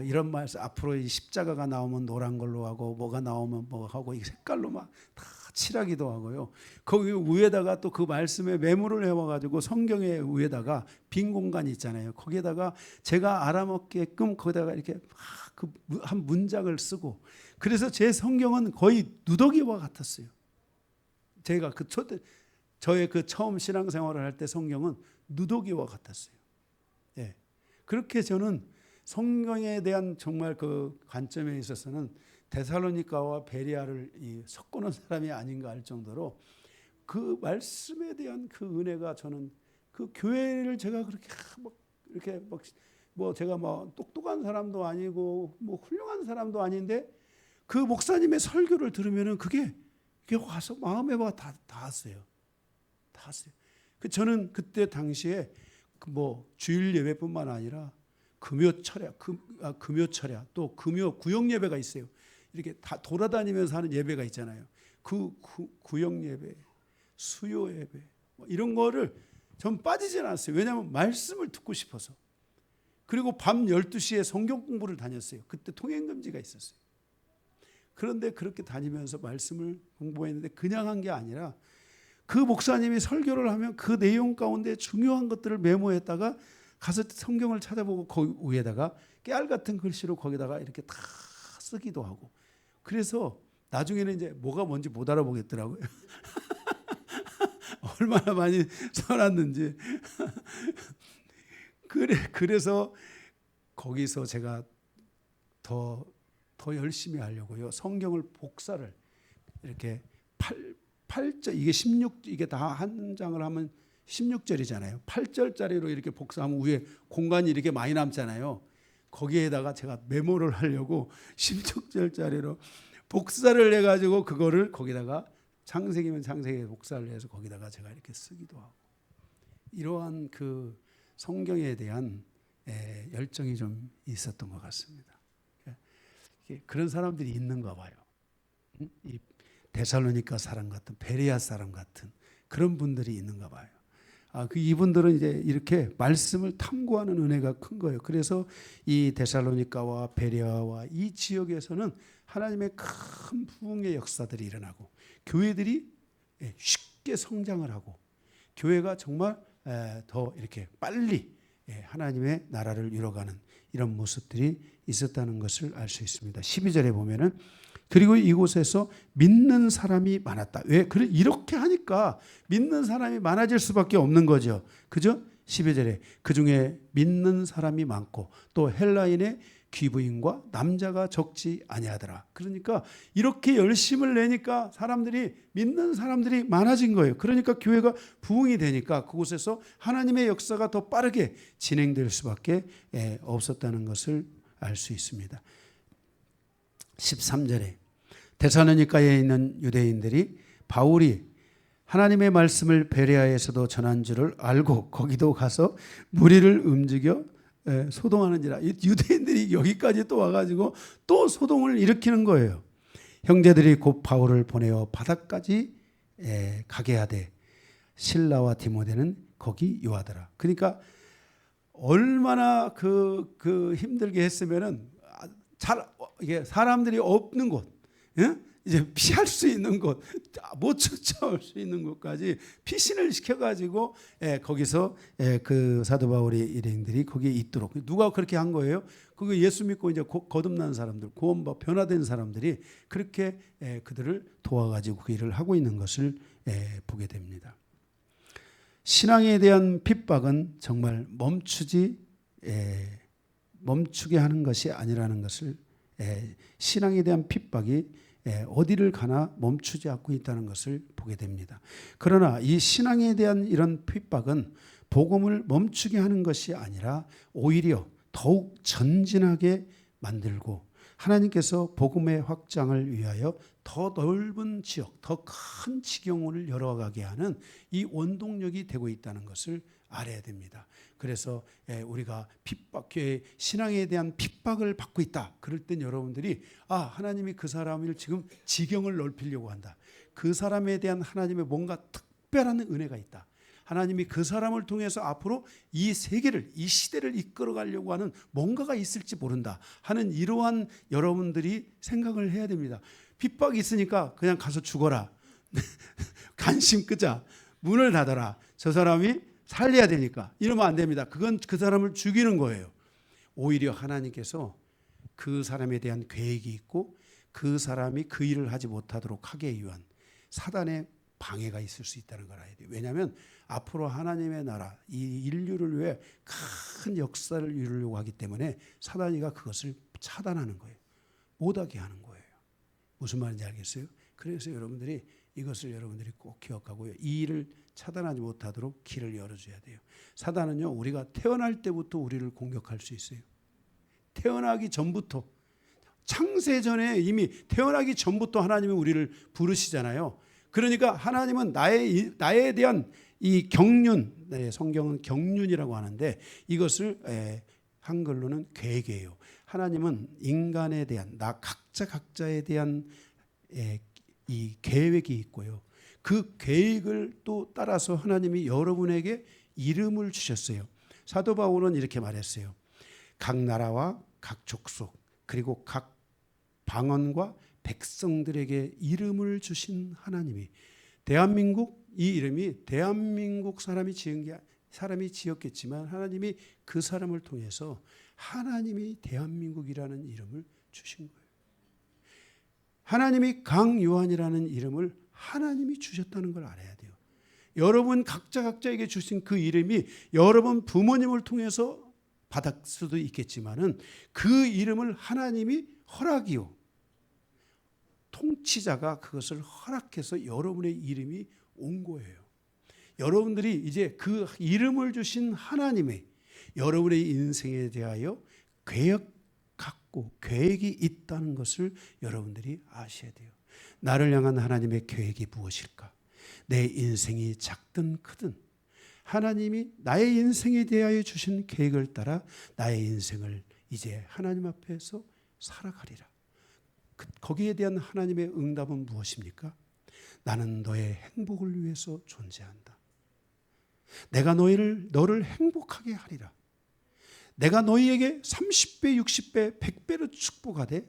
Speaker 1: 이런 말씀 앞으로 이 십자가가 나오면 노란 걸로 하고 뭐가 나오면 뭐 하고 이 색깔로 막 다 칠하기도 하고요. 거기 위에다가 또 그 말씀에 메모를 해와가지고 성경의 위에다가 빈 공간이 있잖아요. 거기에다가 제가 알아먹게끔 거기다가 이렇게 그 한 문장을 쓰고 그래서 제 성경은 거의 누더기와 같았어요. 제가 저의 그 처음 신앙생활을 할 때 성경은 누더기와 같았어요. 예. 그렇게 저는 성경에 대한 정말 그 관점에 있어서는 데살로니가와 베리아를 섞어놓은 사람이 아닌가 할 정도로 그 말씀에 대한 그 은혜가 저는 그 교회를 제가 그렇게 막 이렇게 뭐 제가 뭐 똑똑한 사람도 아니고 뭐 훌륭한 사람도 아닌데 그 목사님의 설교를 들으면은 그게 와서 마음에 다 닿았어요. 저는 그때 당시에 뭐 주일 예배뿐만 아니라 금요 철야 또 금요 구역 예배가 있어요. 이렇게 다 돌아다니면서 하는 예배가 있잖아요. 그 구역 예배 수요 예배 뭐 이런 거를 전 빠지질 않았어요. 왜냐하면 말씀을 듣고 싶어서. 그리고 밤 12시에 성경 공부를 다녔어요. 그때 통행금지가 있었어요. 그런데 그렇게 다니면서 말씀을 공부했는데 그냥 한 게 아니라 그 목사님이 설교를 하면 그 내용 가운데 중요한 것들을 메모했다가 가서 성경을 찾아보고 그 위에다가 깨알 같은 글씨로 거기다가 이렇게 다 쓰기도 하고. 그래서 나중에는 이제 뭐가 뭔지 못 알아보겠더라고요. 얼마나 많이 써놨는지. 그래서 거기서 제가 더 열심히 하려고요. 성경을 복사를 이렇게 8절 이게 16 이게 다 한 장을 하면 16절이잖아요. 8절짜리로 이렇게 복사하면 위에 공간이 이렇게 많이 남잖아요. 거기에다가 제가 메모를 하려고 16절짜리로 복사를 해가지고 그거를 거기다가 창세기면 창세기 복사를 해서 거기다가 제가 이렇게 쓰기도 하고. 이러한 그 성경에 대한 열정이 좀 있었던 것 같습니다. 그런 사람들이 있는가 봐요. 이 데살로니가 사람 같은 베레아 사람 같은 그런 분들이 있는가 봐요. 이분들은 이제 이렇게 말씀을 탐구하는 은혜가 큰 거예요. 그래서 이 데살로니가와 베레아와 이 지역에서는 하나님의 큰 부흥의 역사들이 일어나고 교회들이 쉽게 성장을 하고 교회가 정말 더 이렇게 빨리 하나님의 나라를 이뤄가는 이런 모습들이 있었다는 것을 알 수 있습니다. 12절에 보면은 그리고 이곳에서 믿는 사람이 많았다. 왜? 이렇게 하니까 믿는 사람이 많아질 수밖에 없는 거죠. 그죠? 12절에 그 중에 믿는 사람이 많고 또 헬라인의 귀부인과 남자가 적지 아니하더라. 그러니까 이렇게 열심을 내니까 믿는 사람들이 많아진 거예요. 그러니까 교회가 부흥이 되니까 그곳에서 하나님의 역사가 더 빠르게 진행될 수밖에 없었다는 것을 알 수 있습니다. 13절에 데살로니가에 있는 유대인들이 바울이 하나님의 말씀을 베레아에서도 전한 줄을 알고 거기도 가서 무리를 움직여 소동하는지라. 유대인들이 여기까지 또 와가지고 또 소동을 일으키는 거예요. 형제들이 곧 바울을 보내어 바다까지 가게 하되 실라와 디모데는 거기 유하더라. 그러니까 얼마나 그 힘들게 했으면은 이게 사람들이 없는 곳, 이제 피할 수 있는 곳, 못 쫓아올 수 있는 곳까지 피신을 시켜가지고 거기서 그 사도 바울의 일행들이 거기에 있도록. 누가 그렇게 한 거예요? 그거 예수 믿고 이제 거듭난 사람들, 구원받 변화된 사람들이 그렇게 그들을 도와가지고 그 일을 하고 있는 것을 보게 됩니다. 신앙에 대한 핍박은 정말 멈추게 하는 것이 아니라는 것을 신앙에 대한 핍박이 어디를 가나 멈추지 않고 있다는 것을 보게 됩니다. 그러나 이 신앙에 대한 이런 핍박은 복음을 멈추게 하는 것이 아니라 오히려 더욱 전진하게 만들고 하나님께서 복음의 확장을 위하여 더 넓은 지역, 더 큰 지경을 열어가게 하는 이 원동력이 되고 있다는 것을 알아야 됩니다. 그래서 우리가 신앙에 대한 핍박을 받고 있다. 그럴 땐 여러분들이 하나님이 그 사람을 지금 지경을 넓히려고 한다. 그 사람에 대한 하나님의 뭔가 특별한 은혜가 있다. 하나님이 그 사람을 통해서 앞으로 이 세계를, 이 시대를 이끌어가려고 하는 뭔가가 있을지 모른다 하는 이러한 여러분들이 생각을 해야 됩니다. 핍박이 있으니까 그냥 가서 죽어라. 관심 끄자. 문을 닫아라. 저 사람이 살려야 되니까. 이러면 안 됩니다. 그건 그 사람을 죽이는 거예요. 오히려 하나님께서 그 사람에 대한 계획이 있고 그 사람이 그 일을 하지 못하도록 하기 위한 사단의 방해가 있을 수 있다는 걸 알아야 돼요. 왜냐하면 앞으로 하나님의 나라, 이 인류를 위해 큰 역사를 이루려고 하기 때문에 사단이가 그것을 차단하는 거예요. 못하게 하는 거예요. 무슨 말인지 알겠어요? 그래서 이것을 여러분들이 꼭 기억하고요. 이 일을 차단하지 못하도록 길을 열어줘야 돼요. 사단은요, 우리가 태어날 때부터 우리를 공격할 수 있어요. 태어나기 전부터, 창세전에 이미 태어나기 전부터 하나님이 우리를 부르시잖아요. 그러니까 하나님은 나에 대한 이 경륜, 성경은 경륜이라고 하는데 이것을 한글로는 계획이에요. 하나님은 인간에 대한 각자에 대한 이 계획이 있고요. 그 계획을 또 따라서 하나님이 여러분에게 이름을 주셨어요. 사도 바울은 이렇게 말했어요. 각 나라와 각 족속 그리고 각 방언과 백성들에게 이름을 주신 하나님이, 대한민국, 이 이름이 대한민국 사람이 지었겠지만 하나님이 그 사람을 통해서 하나님이 대한민국이라는 이름을 주신 거예요. 하나님이 강요한이라는 이름을 하나님이 주셨다는 걸 알아야 돼요. 여러분 각자에게 주신 그 이름이 여러분 부모님을 통해서 받을 수도 있겠지만은 그 이름을 하나님이 허락이요, 통치자가 그것을 허락해서 여러분의 이름이 온 거예요. 여러분들이 이제 그 이름을 주신 하나님의 여러분의 인생에 대하여 계획이 있다는 것을 여러분들이 아셔야 돼요. 나를 향한 하나님의 계획이 무엇일까? 내 인생이 작든 크든 하나님이 나의 인생에 대하여 주신 계획을 따라 나의 인생을 이제 하나님 앞에서 살아가리라. 거기에 대한 하나님의 응답은 무엇입니까? 나는 너의 행복을 위해서 존재한다. 내가 너를 행복하게 하리라. 내가 너희에게 30배, 60배, 100배로 축복하되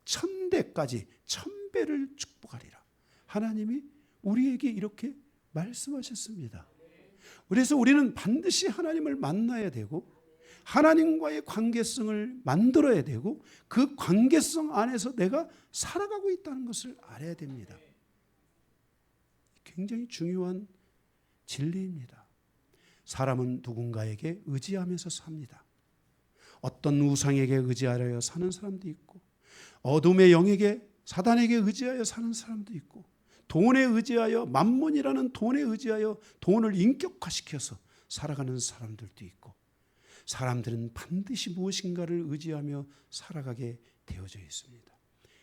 Speaker 1: 1000대까지 1000배를 축복하리라. 하나님이 우리에게 이렇게 말씀하셨습니다. 그래서 우리는 반드시 하나님을 만나야 되고 하나님과의 관계성을 만들어야 되고 그 관계성 안에서 내가 살아가고 있다는 것을 알아야 됩니다. 굉장히 중요한 진리입니다. 사람은 누군가에게 의지하면서 삽니다. 어떤 우상에게 의지하여 사는 사람도 있고 어둠의 영에게 사단에게 의지하여 사는 사람도 있고 돈에 의지하여 만몬이라는 돈에 의지하여 돈을 인격화시켜서 살아가는 사람들도 있고 사람들은 반드시 무엇인가를 의지하며 살아가게 되어져 있습니다.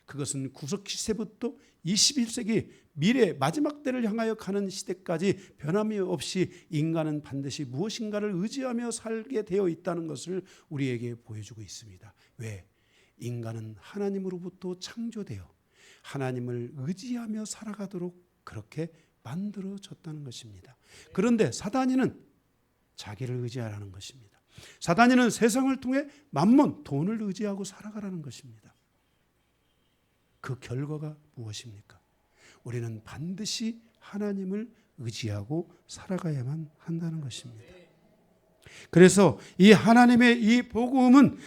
Speaker 1: 그것은 구석 시대부터 21세기 미래 마지막 때를 향하여 가는 시대까지 변함이 없이 인간은 반드시 무엇인가를 의지하며 살게 되어 있다는 것을 우리에게 보여주고 있습니다. 왜? 인간은 하나님으로부터 창조되어 하나님을 의지하며 살아가도록 그렇게 만들어졌다는 것입니다. 그런데 사단이는 자기를 의지하라는 것입니다. 사단이는 세상을 통해 만몬, 돈을 의지하고 살아가라는 것입니다. 그 결과가 무엇입니까? 우리는 반드시 하나님을 의지하고 살아가야만 한다는 것입니다. 그래서 이 하나님의 이 복음은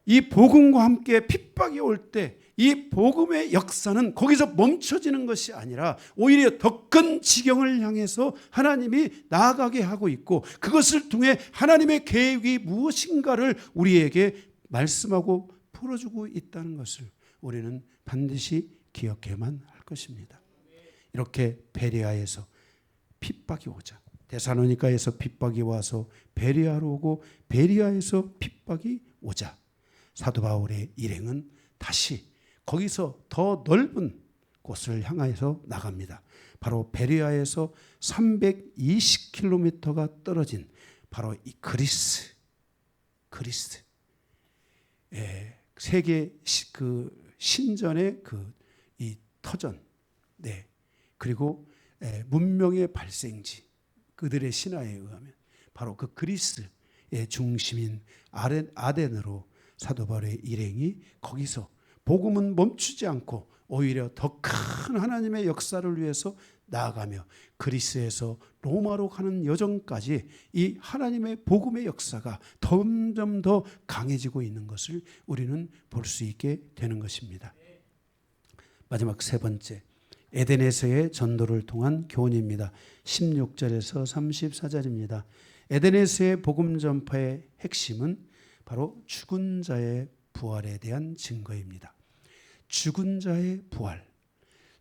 Speaker 1: 이 복음과 함께 핍박이 올 때 이 복음의 역사는 거기서 멈춰지는 것이 아니라 오히려 더 큰 지경을 향해서 하나님이 나아가게 하고 있고 그것을 통해 하나님의 계획이 무엇인가를 우리에게 말씀하고 풀어주고 있다는 것을 우리는 반드시 기억해야만 할 것입니다. 이렇게 베레아에서 핍박이 오자 데살로니가에서 핍박이 와서 베레아로 오고 베레아에서 핍박이 오자 사도 바울의 일행은 다시 거기서 더 넓은 곳을 향해서 나갑니다. 바로 베레아에서 320km가 떨어진 바로 이 그리스 세계 그 신전의 그 이 터전, 그리고 문명의 발생지, 그들의 신화에 의하면 바로 그 그리스의 중심인 아덴으로 사도 바울의 일행이 거기서 복음은 멈추지 않고 오히려 더 큰 하나님의 역사를 위해서 나아가며 그리스에서 로마로 가는 여정까지 이 하나님의 복음의 역사가 점점 더 강해지고 있는 것을 우리는 볼 수 있게 되는 것입니다. 마지막 세 번째, 에덴에서의 전도를 통한 교훈입니다. 16절에서 34절입니다. 에덴에서의 복음 전파의 핵심은 바로 죽은 자의 부활에 대한 증거입니다. 죽은 자의 부활.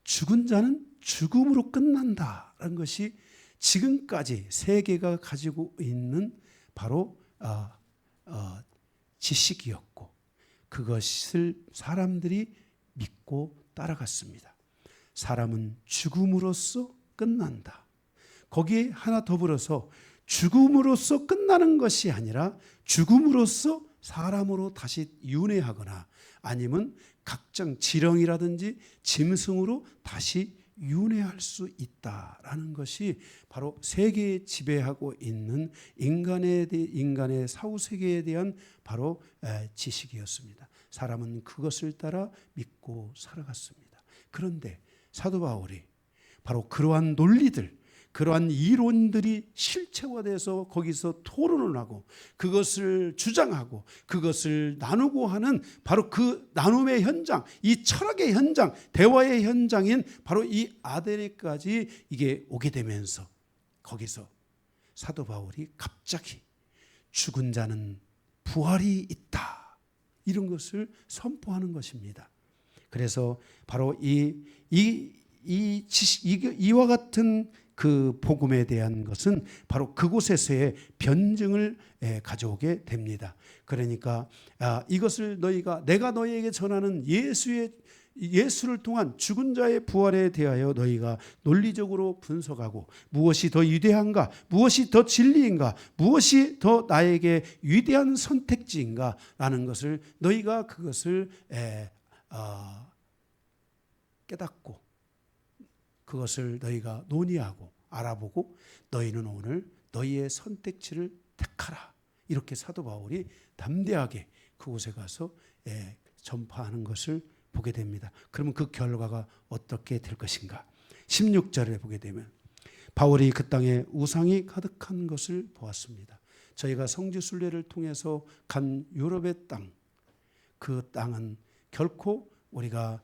Speaker 1: 죽은 자는 죽음으로 끝난다라는 것이 지금까지 세계가 가지고 있는 바로 지식이었고 그것을 사람들이 믿고 따라갔습니다. 사람은 죽음으로써 끝난다. 거기에 하나 더불어서 죽음으로써 끝나는 것이 아니라 죽음으로써 사람으로 다시 윤회하거나 아니면 각종 지렁이라든지 짐승으로 다시 윤회할 수 있다라는 것이 바로 세계에 지배하고 있는 인간의 사후세계에 대한 바로 지식이었습니다. 사람은 그것을 따라 믿고 살아갔습니다. 그런데 사도 바울이 바로 그러한 논리들, 그러한 이론들이 실체화돼서 거기서 토론을 하고 그것을 주장하고 그것을 나누고 하는 바로 그 나눔의 현장, 이 철학의 현장, 대화의 현장인 바로 이 아데네까지 이게 오게 되면서 거기서 사도 바울이 갑자기 죽은 자는 부활이 있다, 이런 것을 선포하는 것입니다. 그래서 바로 이와 같은 그 복음에 대한 것은 바로 그곳에서의 변증을 가져오게 됩니다. 그러니까 이것을 내가 너희에게 전하는 예수를 통한 죽은 자의 부활에 대하여 너희가 논리적으로 분석하고 무엇이 더 위대한가, 무엇이 더 진리인가, 무엇이 더 나에게 위대한 선택지인가 라는 것을 너희가 그것을 깨닫고 그것을 너희가 논의하고 알아보고 너희는 오늘 너희의 선택지를 택하라, 이렇게 사도 바울이 담대하게 그곳에 가서 전파하는 것을 보게 됩니다. 그러면 그 결과가 어떻게 될 것인가? 16절에 보게 되면 바울이 그 땅에 우상이 가득한 것을 보았습니다. 저희가 성지순례를 통해서 간 유럽의 땅, 그 땅은 결코 우리가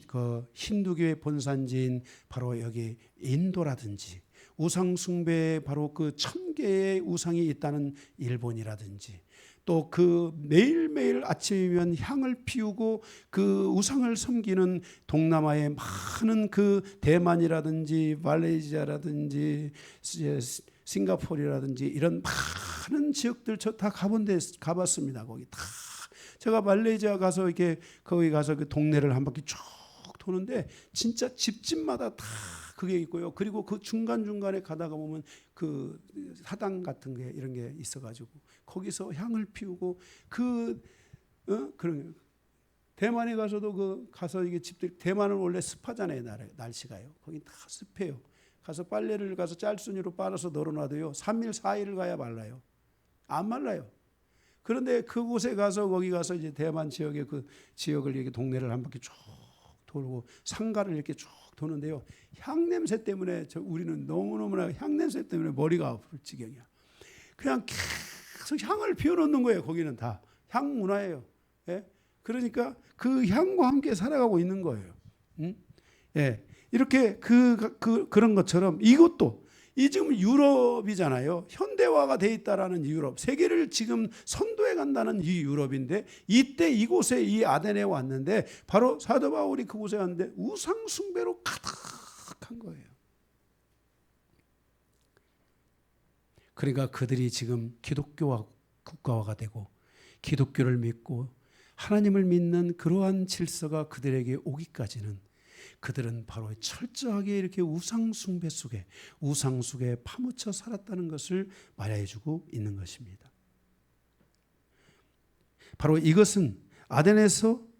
Speaker 1: 그 힌두교의 본산지인 바로 여기 인도라든지 우상 숭배에 바로 그 1000개의 우상이 있다는 일본이라든지 또 그 매일매일 아침이면 향을 피우고 그 우상을 섬기는 동남아의 많은 그 대만이라든지 말레이시아라든지 싱가포르라든지 이런 많은 지역들 저 다 가봤습니다. 거기 다 제가 말레이시아 가서 이렇게 거기 가서 그 동네를 한 바퀴 쭉 도는데 진짜 집집마다 다 그게 있고요. 그리고 그 중간중간에 가다가 보면 그 사당 같은 게 이런 게 있어가지고 거기서 향을 피우고 그런 대만에 가서도 가서 이게 집들, 대만은 원래 습하잖아요. 날씨가요. 거긴 다 습해요. 가서 빨래를 가서 짤순이로 빨아서 널어놔도요 3일 4일을 가야 말라요. 안 말라요. 그런데 그곳에 가서 거기 가서 이제 대만 지역의 그 지역을 이렇게 동네를 한 바퀴 쭉 돌고 상가를 이렇게 쭉 도는데요. 향 냄새 때문에 우리는 너무너무나 향 냄새 때문에 머리가 아플 지경이야. 그냥 계속 향을 피워놓는 거예요. 거기는 다 향 문화예요. 예? 그러니까 그 향과 함께 살아가고 있는 거예요. 예. 이렇게 그런 것처럼 이것도 이 지금 유럽이잖아요. 현대화가 돼 있다라는 유럽, 세계를 지금 선도해 간다는 이 유럽인데 이때 이곳에 이 아데네에 왔는데 바로 사도 바울이 그곳에 왔는데 우상 숭배로 가득한 거예요. 그러니까 그들이 지금 기독교와 국가화가 되고 기독교를 믿고 하나님을 믿는 그러한 질서가 그들에게 오기까지는 그들은 바로 철저하게 이렇게 우상 숭배 속에 파묻혀 살았다는 것을 말해주고 있는 것입니다. 바로 이것은 아덴에서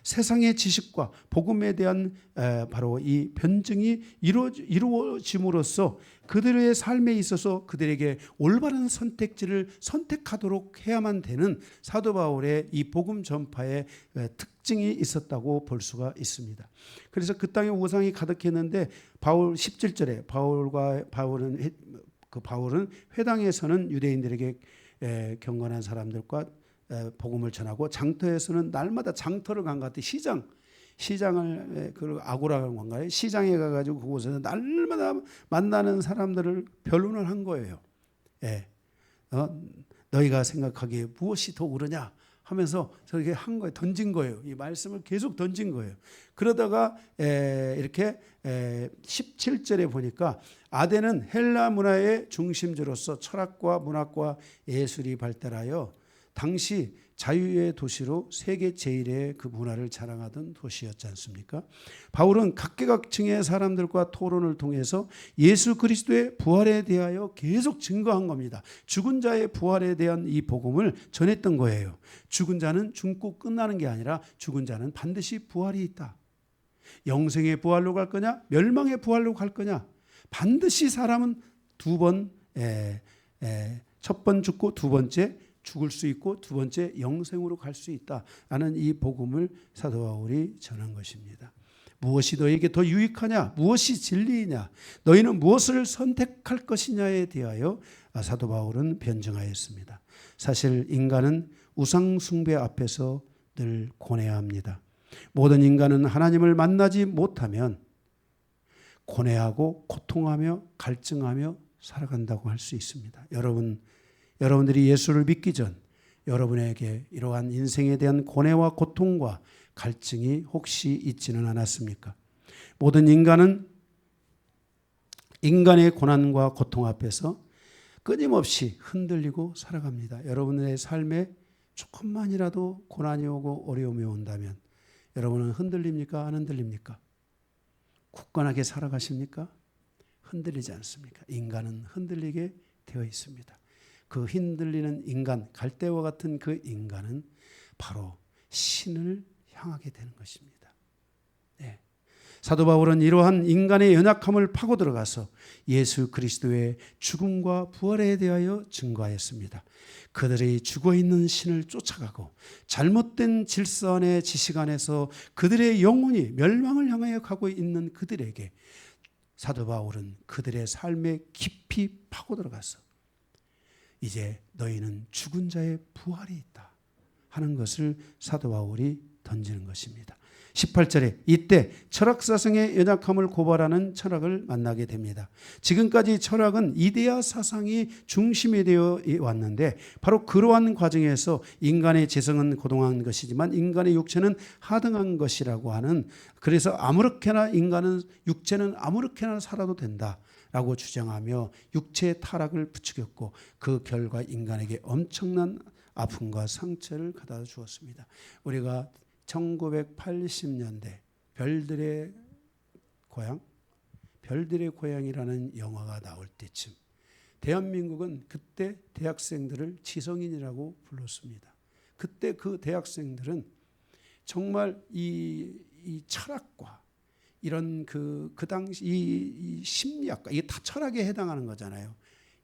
Speaker 1: 세상의 지식과 복음에 대한 바로 이 변증이 이루어짐으로써 그들의 삶에 있어서 그들에게 올바른 선택지를 선택하도록 해야만 되는 사도 바울의 이 복음 전파의 특징이 있었다고 볼 수가 있습니다. 그래서 그 땅에 우상이 가득했는데 바울 17절에 바울은 회당에서는 유대인들에게 경건한 사람들과 복음을 전하고 장터에서는 날마다 장터를 간 것 같아요. 시장을 그 아고라라는 건가요? 시장에 가가지고 그곳에서 날마다 만나는 사람들을 변론을 한 거예요. 예. 너희가 생각하기에 무엇이 더 옳으냐 하면서 저렇게 한 거예요. 던진 거예요. 이 말씀을 계속 던진 거예요. 그러다가 이렇게 17절에 보니까 아덴은 헬라 문화의 중심지로서 철학과 문학과 예술이 발달하여 당시 자유의 도시로 세계 제1의 그 문화를 자랑하던 도시였지 않습니까? 바울은 각계각층의 사람들과 토론을 통해서 예수 그리스도의 부활에 대하여 계속 증거한 겁니다. 죽은 자의 부활에 대한 이 복음을 전했던 거예요. 죽은 자는 죽고 끝나는 게 아니라 죽은 자는 반드시 부활이 있다. 영생의 부활로 갈 거냐? 멸망의 부활로 갈 거냐? 반드시 사람은 첫 번 죽고 두 번째 죽을 수 있고 두 번째 영생으로 갈 수 있다라는 이 복음을 사도 바울이 전한 것입니다. 무엇이 너에게 더 유익하냐? 무엇이 진리이냐? 너희는 무엇을 선택할 것이냐에 대하여 사도 바울은 변증하였습니다. 사실 인간은 우상 숭배 앞에서 늘 고뇌해야 합니다. 모든 인간은 하나님을 만나지 못하면 고뇌하고 고통하며 갈증하며 살아간다고 할 수 있습니다. 여러분들이 예수를 믿기 전 여러분에게 이러한 인생에 대한 고뇌와 고통과 갈증이 혹시 있지는 않았습니까? 모든 인간은 인간의 고난과 고통 앞에서 끊임없이 흔들리고 살아갑니다. 여러분의 삶에 조금만이라도 고난이 오고 어려움이 온다면 여러분은 흔들립니까? 안 흔들립니까? 굳건하게 살아가십니까? 흔들리지 않습니까? 인간은 흔들리게 되어 있습니다. 그 흔들리는 인간, 갈대와 같은 그 인간은 바로 신을 향하게 되는 것입니다. 네. 사도 바울은 이러한 인간의 연약함을 파고 들어가서 예수 그리스도의 죽음과 부활에 대하여 증거하였습니다. 그들이 죽어있는 신을 쫓아가고 잘못된 질서 안에 지식 안에서 그들의 영혼이 멸망을 향하여 가고 있는 그들에게 사도 바울은 그들의 삶에 깊이 파고 들어가서 이제 너희는 죽은 자의 부활이 있다 하는 것을 사도 바울이 던지는 것입니다. 18절에 이때 철학사상의 연약함을 고발하는 철학을 만나게 됩니다. 지금까지 철학은 이데아 사상이 중심이 되어 왔는데 바로 그러한 과정에서 인간의 재성은 고동한 것이지만 인간의 육체는 하등한 것이라고 하는, 그래서 아무렇게나 육체는 아무렇게나 살아도 된다라고 주장하며 육체의 타락을 부추겼고 그 결과 인간에게 엄청난 아픔과 상처를 가져다 주었습니다. 우리가 1980년대 별들의 고향이라는 영화가 나올 때쯤 대한민국은 그때 대학생들을 지성인이라고 불렀습니다. 그때 그 대학생들은 정말 이 철학과 이런 그 당시 이 심리학과, 이게 다 철학에 해당하는 거잖아요.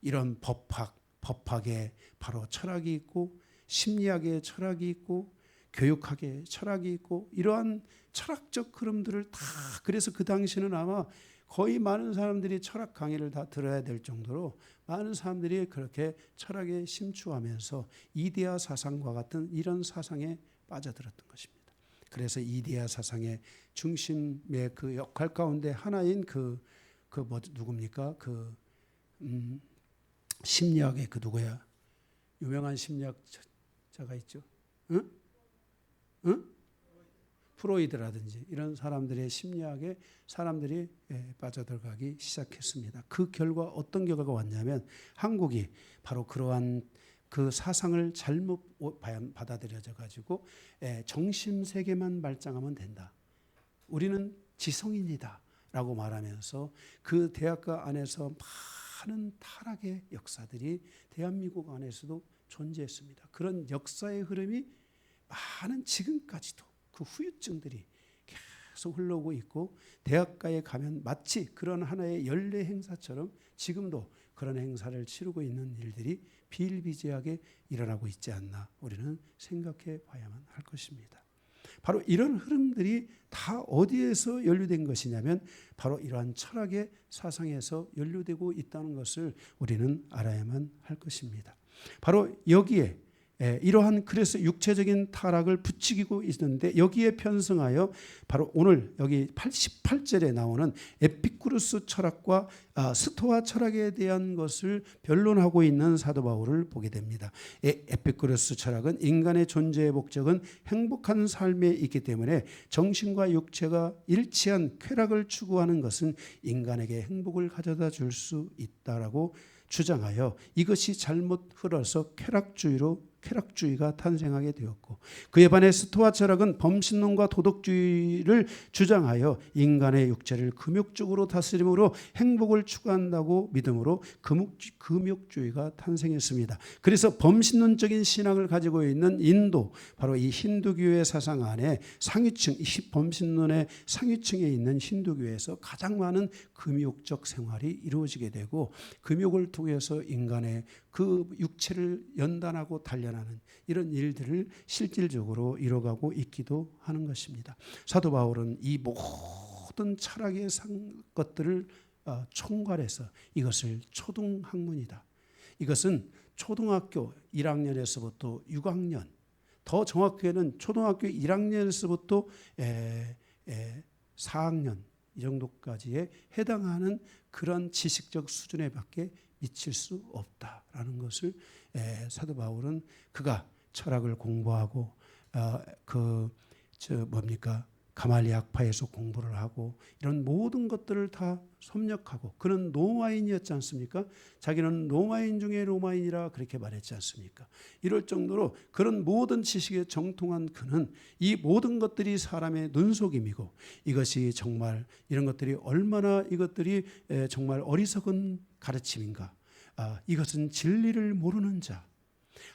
Speaker 1: 이런 법학에 바로 철학이 있고 심리학에 철학이 있고 교육학에 철학이 있고 이러한 철학적 흐름들을 다, 그래서 그 당시는 아마 거의 많은 사람들이 철학 강의를 다 들어야 될 정도로 많은 사람들이 그렇게 철학에 심취하면서 이데아 사상과 같은 이런 사상에 빠져들었던 것입니다. 그래서 이데아 사상의 중심의 그 역할 가운데 하나인 누굽니까? 심리학의 누구야? 유명한 심리학자가 있죠. 응? 프로이드라든지 이런 사람들의 심리학에 사람들이 빠져들어가기 시작했습니다. 그 결과 어떤 결과가 왔냐면 한국이 바로 그러한 그 사상을 잘못 받아들여져 가지고 정심세계만 발전하면 된다. 우리는 지성인이다 라고 말하면서 그 대학가 안에서 많은 타락의 역사들이 대한민국 안에서도 존재했습니다. 그런 역사의 흐름이 많은 지금까지도 그 후유증들이 계속 흘러오고 있고 대학가에 가면 마치 그런 하나의 연례 행사처럼 지금도 그런 행사를 치르고 있는 일들이 비일비재하게 일어나고 있지 않나 우리는 생각해 봐야만 할 것입니다. 바로 이런 흐름들이 다 어디에서 연루된 것이냐면 바로 이러한 철학의 사상에서 연루되고 있다는 것을 우리는 알아야만 할 것입니다. 바로 여기에 이러한 그래서 육체적인 타락을 부추기고 있는데 여기에 편승하여 바로 오늘 여기 88절에 나오는 에피쿠르스 철학과 스토아 철학에 대한 것을 변론하고 있는 사도 바울을 보게 됩니다. 에피쿠르스 철학은 인간의 존재의 목적은 행복한 삶에 있기 때문에 정신과 육체가 일치한 쾌락을 추구하는 것은 인간에게 행복을 가져다 줄 수 있다라고 주장하여 이것이 잘못 흘러서 쾌락주의로 쾌락주의가 탄생하게 되었고, 그에 반해 스토아 철학은 범신론과 도덕주의를 주장하여 인간의 육체를 금욕적으로 다스림으로 행복을 추구한다고 믿음으로 금욕주의가 탄생했습니다. 그래서 범신론적인 신앙을 가지고 있는 인도, 바로 이 힌두교의 사상 안에 상위층, 범신론의 상위층에 있는 힌두교에서 가장 많은 금욕적 생활이 이루어지게 되고, 금욕을 통해서 인간의 그 육체를 연단하고 단련하는 이런 일들을 실질적으로 이뤄가고 있기도 하는 것입니다. 사도 바울은 이 모든 철학의 것들을 총괄해서 이것을 초등학문이다, 이것은 초등학교 1학년에서부터 6학년, 더 정확하게는 초등학교 1학년에서부터 4학년 이 정도까지에 해당하는 그런 지식적 수준에 밖에 미칠 수 없다라는 것을 사도 바울은 그가 철학을 공부하고 가말리 학파에서 공부를 하고 이런 모든 것들을 다 섭렵하고, 그는 로마인이었지 않습니까? 자기는 로마인 중에 로마인이라 그렇게 말했지 않습니까? 이럴 정도로 그런 모든 지식에 정통한 그는 이 모든 것들이 사람의 눈속임이고, 이것이 정말 이런 것들이 얼마나 이것들이 정말 어리석은 가르침인가. 이것은 진리를 모르는 자,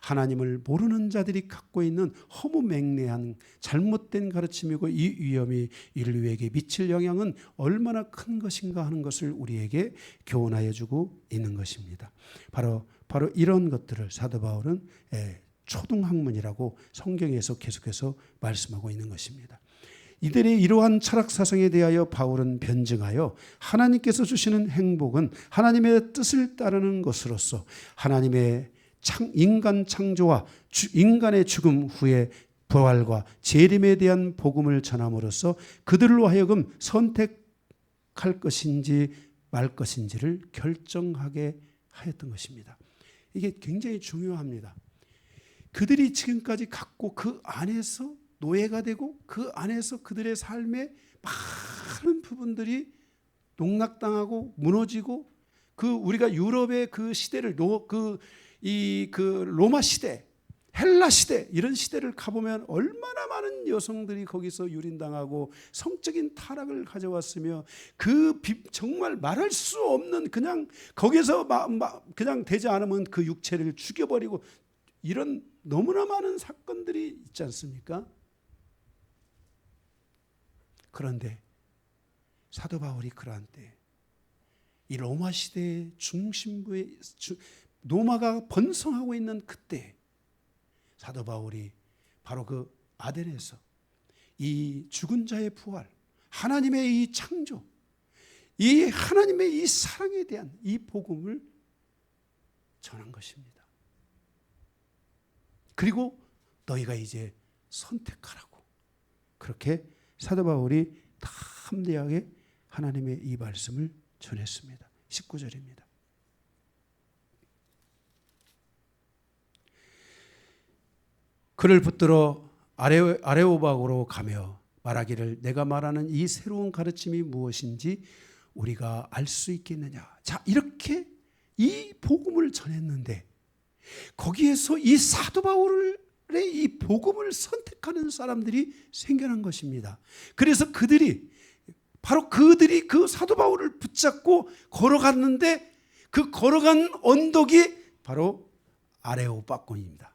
Speaker 1: 하나님을 모르는 자들이 갖고 있는 허무맹랑한 잘못된 가르침이고, 이 위험이 인류에게 미칠 영향은 얼마나 큰 것인가 하는 것을 우리에게 교훈하여 주고 있는 것입니다. 바로 이런 것들을 사도 바울은 초등학문이라고 성경에서 계속해서 말씀하고 있는 것입니다. 이들의 이러한 철학 사상에 대하여 바울은 변증하여 하나님께서 주시는 행복은 하나님의 뜻을 따르는 것으로서 하나님의 인간 창조와 인간의 죽음 후에 부활과 재림에 대한 복음을 전함으로써 그들로 하여금 선택할 것인지 말 것인지를 결정하게 하였던 것입니다. 이게 굉장히 중요합니다. 그들이 지금까지 갖고 그 안에서 노예가 되고 그 안에서 그들의 삶의 많은 부분들이 농락당하고 무너지고, 우리가 유럽의 그 시대를 로마 시대, 헬라 시대, 이런 시대를 가보면 얼마나 많은 여성들이 거기서 유린당하고 성적인 타락을 가져왔으며, 정말 말할 수 없는, 그냥 거기서 그냥 되지 않으면 그 육체를 죽여버리고, 이런 너무나 많은 사건들이 있지 않습니까? 그런데 사도 바울이 그러한 때, 이 로마 시대의 중심부에 로마가 번성하고 있는 그때, 사도 바울이 바로 그 아덴에서 이 죽은 자의 부활, 하나님의 이 창조, 이 하나님의 이 사랑에 대한 이 복음을 전한 것입니다. 그리고 너희가 이제 선택하라고, 그렇게 사도 바울이 담대하게 하나님의 이 말씀을 전했습니다. 19절입니다. 그를 붙들어 아레오박으로 가며 말하기를, 내가 말하는 이 새로운 가르침이 무엇인지 우리가 알 수 있겠느냐. 자, 이렇게 이 복음을 전했는데 거기에서 이 사도 바울의 이 복음을 선택하는 사람들이 생겨난 것입니다. 그래서 그들이 그 사도 바울을 붙잡고 걸어갔는데, 그 걸어간 언덕이 바로 아레오빠고입니다.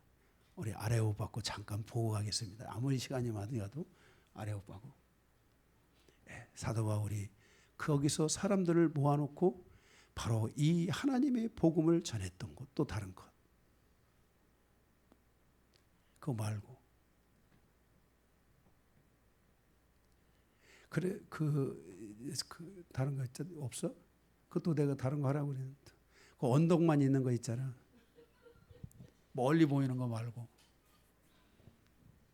Speaker 1: 우리 아레오빠고 잠깐 보고 가겠습니다. 아무리 시간이 많아도 아레오빠고. 사도 바울이 거기서 사람들을 모아놓고 바로 이 하나님의 복음을 전했던 것, 또 다른 것. 그거 말고, 그래 그 다른 거 없어? 그것도 내가 다른 거 하라고 그랬는데, 그 언덕만 있는 거 있잖아. 멀리 보이는 거 말고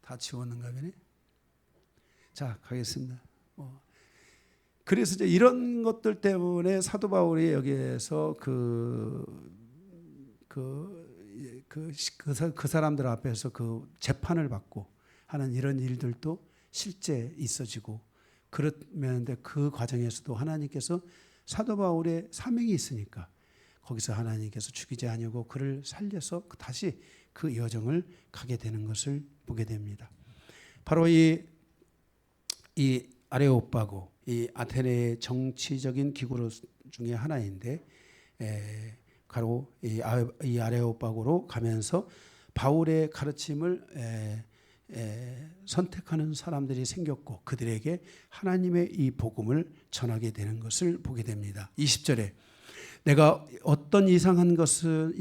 Speaker 1: 다 지웠는가 보네. 자, 가겠습니다. 그래서 이제 이런 것들 때문에 사도 바울이 여기에서 그 사람들 앞에서 그 재판을 받고 하는 이런 일들도 실제 있어지고, 그러면데 그 과정에서도 하나님께서 사도 바울의 사명이 있으니까 거기서 하나님께서 죽이지 아니하고 그를 살려서 다시 그 여정을 가게 되는 것을 보게 됩니다. 바로 이 아레오파고, 이 아테네의 정치적인 기구 중에 하나인데, 바로 이 아레오파고로 가면서 바울의 가르침을 선택하는 사람들이 생겼고 그들에게 하나님의 이 복음을 전하게 되는 것을 보게 됩니다. 20절에 내가 어떤 이상한 것을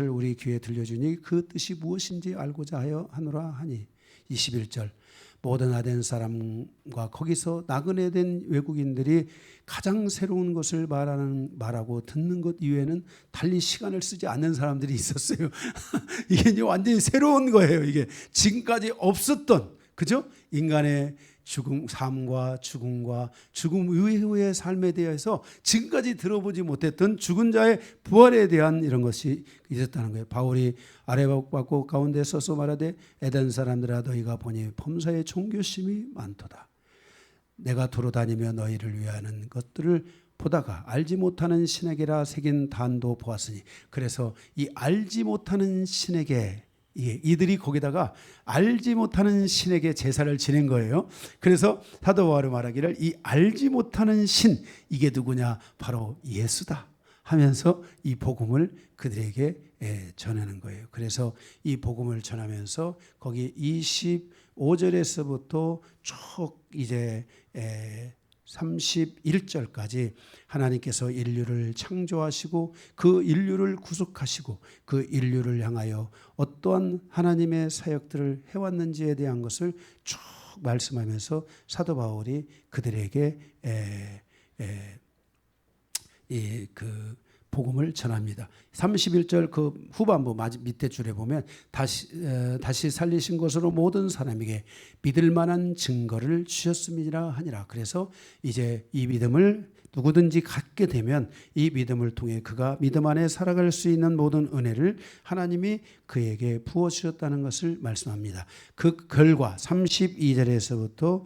Speaker 1: 우리 귀에 들려주니 그 뜻이 무엇인지 알고자 하노라 하니 21절 모든 아덴 사람과 거기서 나그네 된 외국인들이 가장 새로운 것을 말하고 듣는 것 이외에는 달리 시간을 쓰지 않는 사람들이 있었어요. 이게 이제 완전히 새로운 거예요. 이게 지금까지 없었던, 그죠? 인간의 삶과 죽음과 죽음 이후의 삶에 대해서 지금까지 들어보지 못했던 죽은 자의 부활에 대한 이런 것이 있었다는 거예요. 바울이 아레오파고 가운데 서서 말하되 에덴 사람들아 너희가 보니 범사에 종교심이 많도다. 내가 도로 다니며 너희를 위하는 것들을 보다가 알지 못하는 신에게라 새긴 단도 보았으니, 그래서 이 알지 못하는 신에게, 이들이 거기다가 알지 못하는 신에게 제사를 지낸 거예요. 그래서 사도 바울이 말하기를 이 알지 못하는 신, 이게 누구냐? 바로 예수다 하면서 이 복음을 그들에게 전하는 거예요. 그래서 이 복음을 전하면서 거기 25절에서부터 쭉 이제 31절까지 하나님께서 인류를 창조하시고 그 인류를 구속하시고 그 인류를 향하여 어떠한 하나님의 사역들을 해왔는지에 대한 것을 쭉 말씀하면서 사도 바울이 그들에게 그 복음을 전합니다. 31절 그 후반부 밑에 줄에 보면 다시 살리신 것으로 모든 사람에게 믿을 만한 증거를 주셨음이라 하니라. 그래서 이제 이 믿음을 누구든지 갖게 되면 이 믿음을 통해 그가 믿음 안에 살아갈 수 있는 모든 은혜를 하나님이 그에게 부어주셨다는 것을 말씀합니다. 그 결과 32절에서부터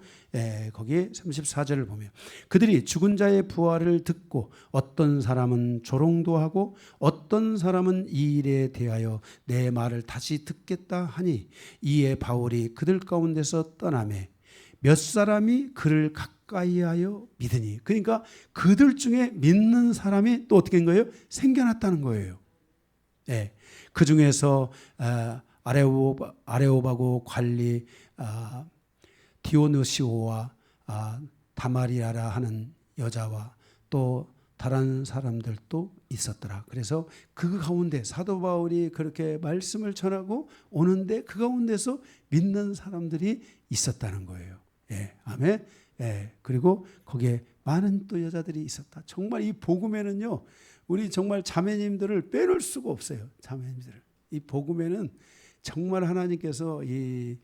Speaker 1: 거기 34절을 보면 그들이 죽은 자의 부활을 듣고 어떤 사람은 조롱도 하고 어떤 사람은 이 일에 대하여 내 말을 다시 듣겠다 하니 이에 바울이 그들 가운데서 떠나매 몇 사람이 그를 가까이하여 믿으니, 그러니까 그들 중에 믿는 사람이 또 어떻게 된 거예요? 생겨났다는 거예요. 그 중에서 아레오바고 관리 디오누시오와 다마리아라 하는 여자와 또 다른 사람들도 있었더라. 그래서 그 가운데 사도 바울이 그렇게 말씀을 전하고 오는데 그 가운데서 믿는 사람들이 있었다는 거예요. 아멘. 그리고 거기에 많은 또 여자들이 있었다. 정말 이 복음에는요, 우리 정말 자매님들을 빼놓을 수가 없어요. 자매님들을. 이 복음에는 정말 하나님께서 이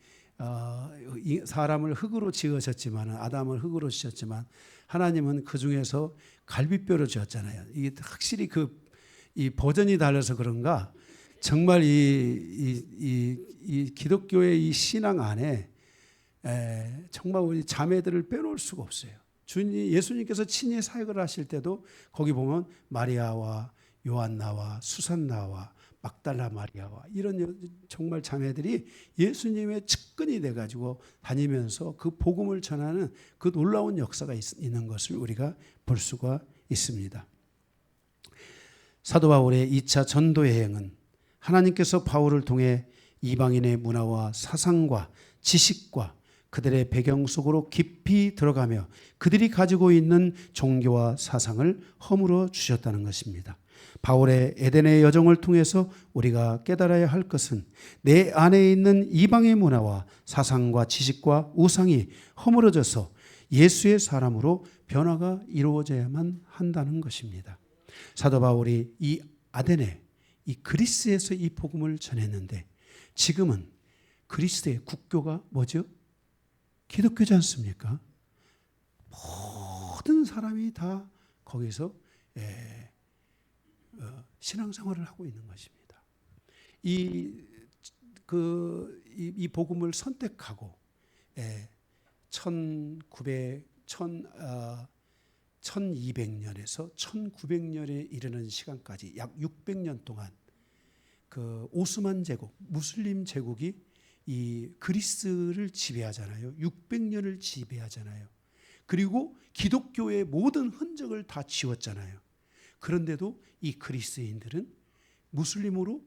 Speaker 1: 사람을 흙으로 지으셨지만, 아담을 흙으로 지으셨지만 하나님은 그 중에서 갈비뼈로 지었잖아요. 이게 확실히 이 버전이 달라서 그런가 정말 이 기독교의 이 신앙 안에 정말 우리 자매들을 빼놓을 수가 없어요. 예수님께서 친히 사역을 하실 때도 거기 보면 마리아와 요한나와 수산나와 막달라 마리아와 이런 정말 자매들이 예수님의 측근이 돼가지고 다니면서 그 복음을 전하는 그 놀라운 역사가 있는 것을 우리가 볼 수가 있습니다. 사도 바울의 2차 전도 여행은 하나님께서 바울을 통해 이방인의 문화와 사상과 지식과 그들의 배경 속으로 깊이 들어가며 그들이 가지고 있는 종교와 사상을 허물어 주셨다는 것입니다. 바울의 에덴의 여정을 통해서 우리가 깨달아야 할 것은 내 안에 있는 이방의 문화와 사상과 지식과 우상이 허물어져서 예수의 사람으로 변화가 이루어져야만 한다는 것입니다. 사도 바울이 이 아덴에, 이 그리스에서 이 복음을 전했는데 지금은 그리스의 국교가 뭐죠? 기독교지 않습니까? 모든 사람이 다 거기서 신앙생활을 하고 있는 것입니다. 이 복음을 선택하고 1200년에서 1900년에 이르는 시간까지 약 600년 동안 그 오스만 제국, 무슬림 제국이 이 그리스를 지배하잖아요. 600년을 지배하잖아요. 그리고 기독교의 모든 흔적을 다 지웠잖아요. 그런데도 이 그리스인들은 무슬림으로,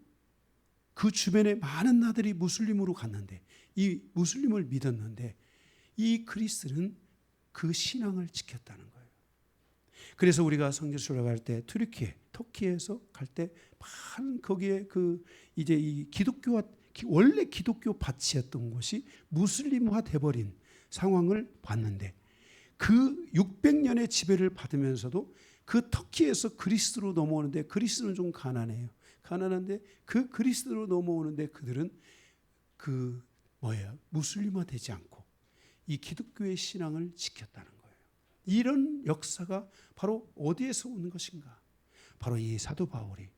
Speaker 1: 그 주변에 많은 나들이 무슬림으로 갔는데, 이 무슬림을 믿었는데 이 그리스는 그 신앙을 지켰다는 거예요. 그래서 우리가 성지순례 갈 때 터키에서 갈 때 많은 거기에 그 이제 이 기독교와 원래 기독교 밭이었던 곳이 무슬림화 돼버린 상황을 봤는데, 그 600년의 지배를 받으면서도 그 터키에서 그리스로 넘어오는데, 그리스는 좀 가난한데 그 그리스로 넘어오는데 그들은 무슬림화 되지 않고 이 기독교의 신앙을 지켰다는 거예요. 이런 역사가 바로 어디에서 오는 것인가? 바로 이 사도 바울이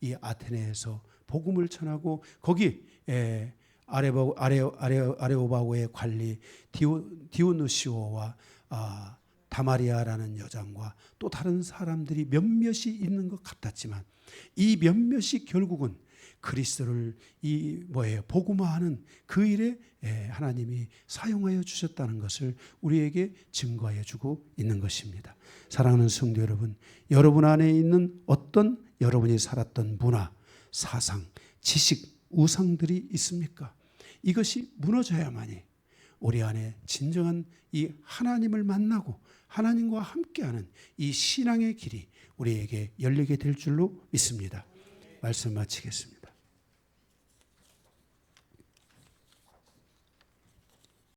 Speaker 1: 이 아테네에서 복음을 전하고, 거기 아레오바고의 관리 디오누시오와 다마리아라는 여장과 또 다른 사람들이 몇몇이 있는 것 같았지만, 이 몇몇이 결국은 그리스도를 복음화하는 그 일에 하나님이 사용하여 주셨다는 것을 우리에게 증거해 주고 있는 것입니다. 사랑하는 성도 여러분, 여러분 안에 있는 어떤 여러분이 살았던 문화, 사상, 지식, 우상들이 있습니까? 이것이 무너져야만이 우리 안에 진정한 이 하나님을 만나고 하나님과 함께하는 이 신앙의 길이 우리에게 열리게 될 줄로 믿습니다. 말씀 마치겠습니다.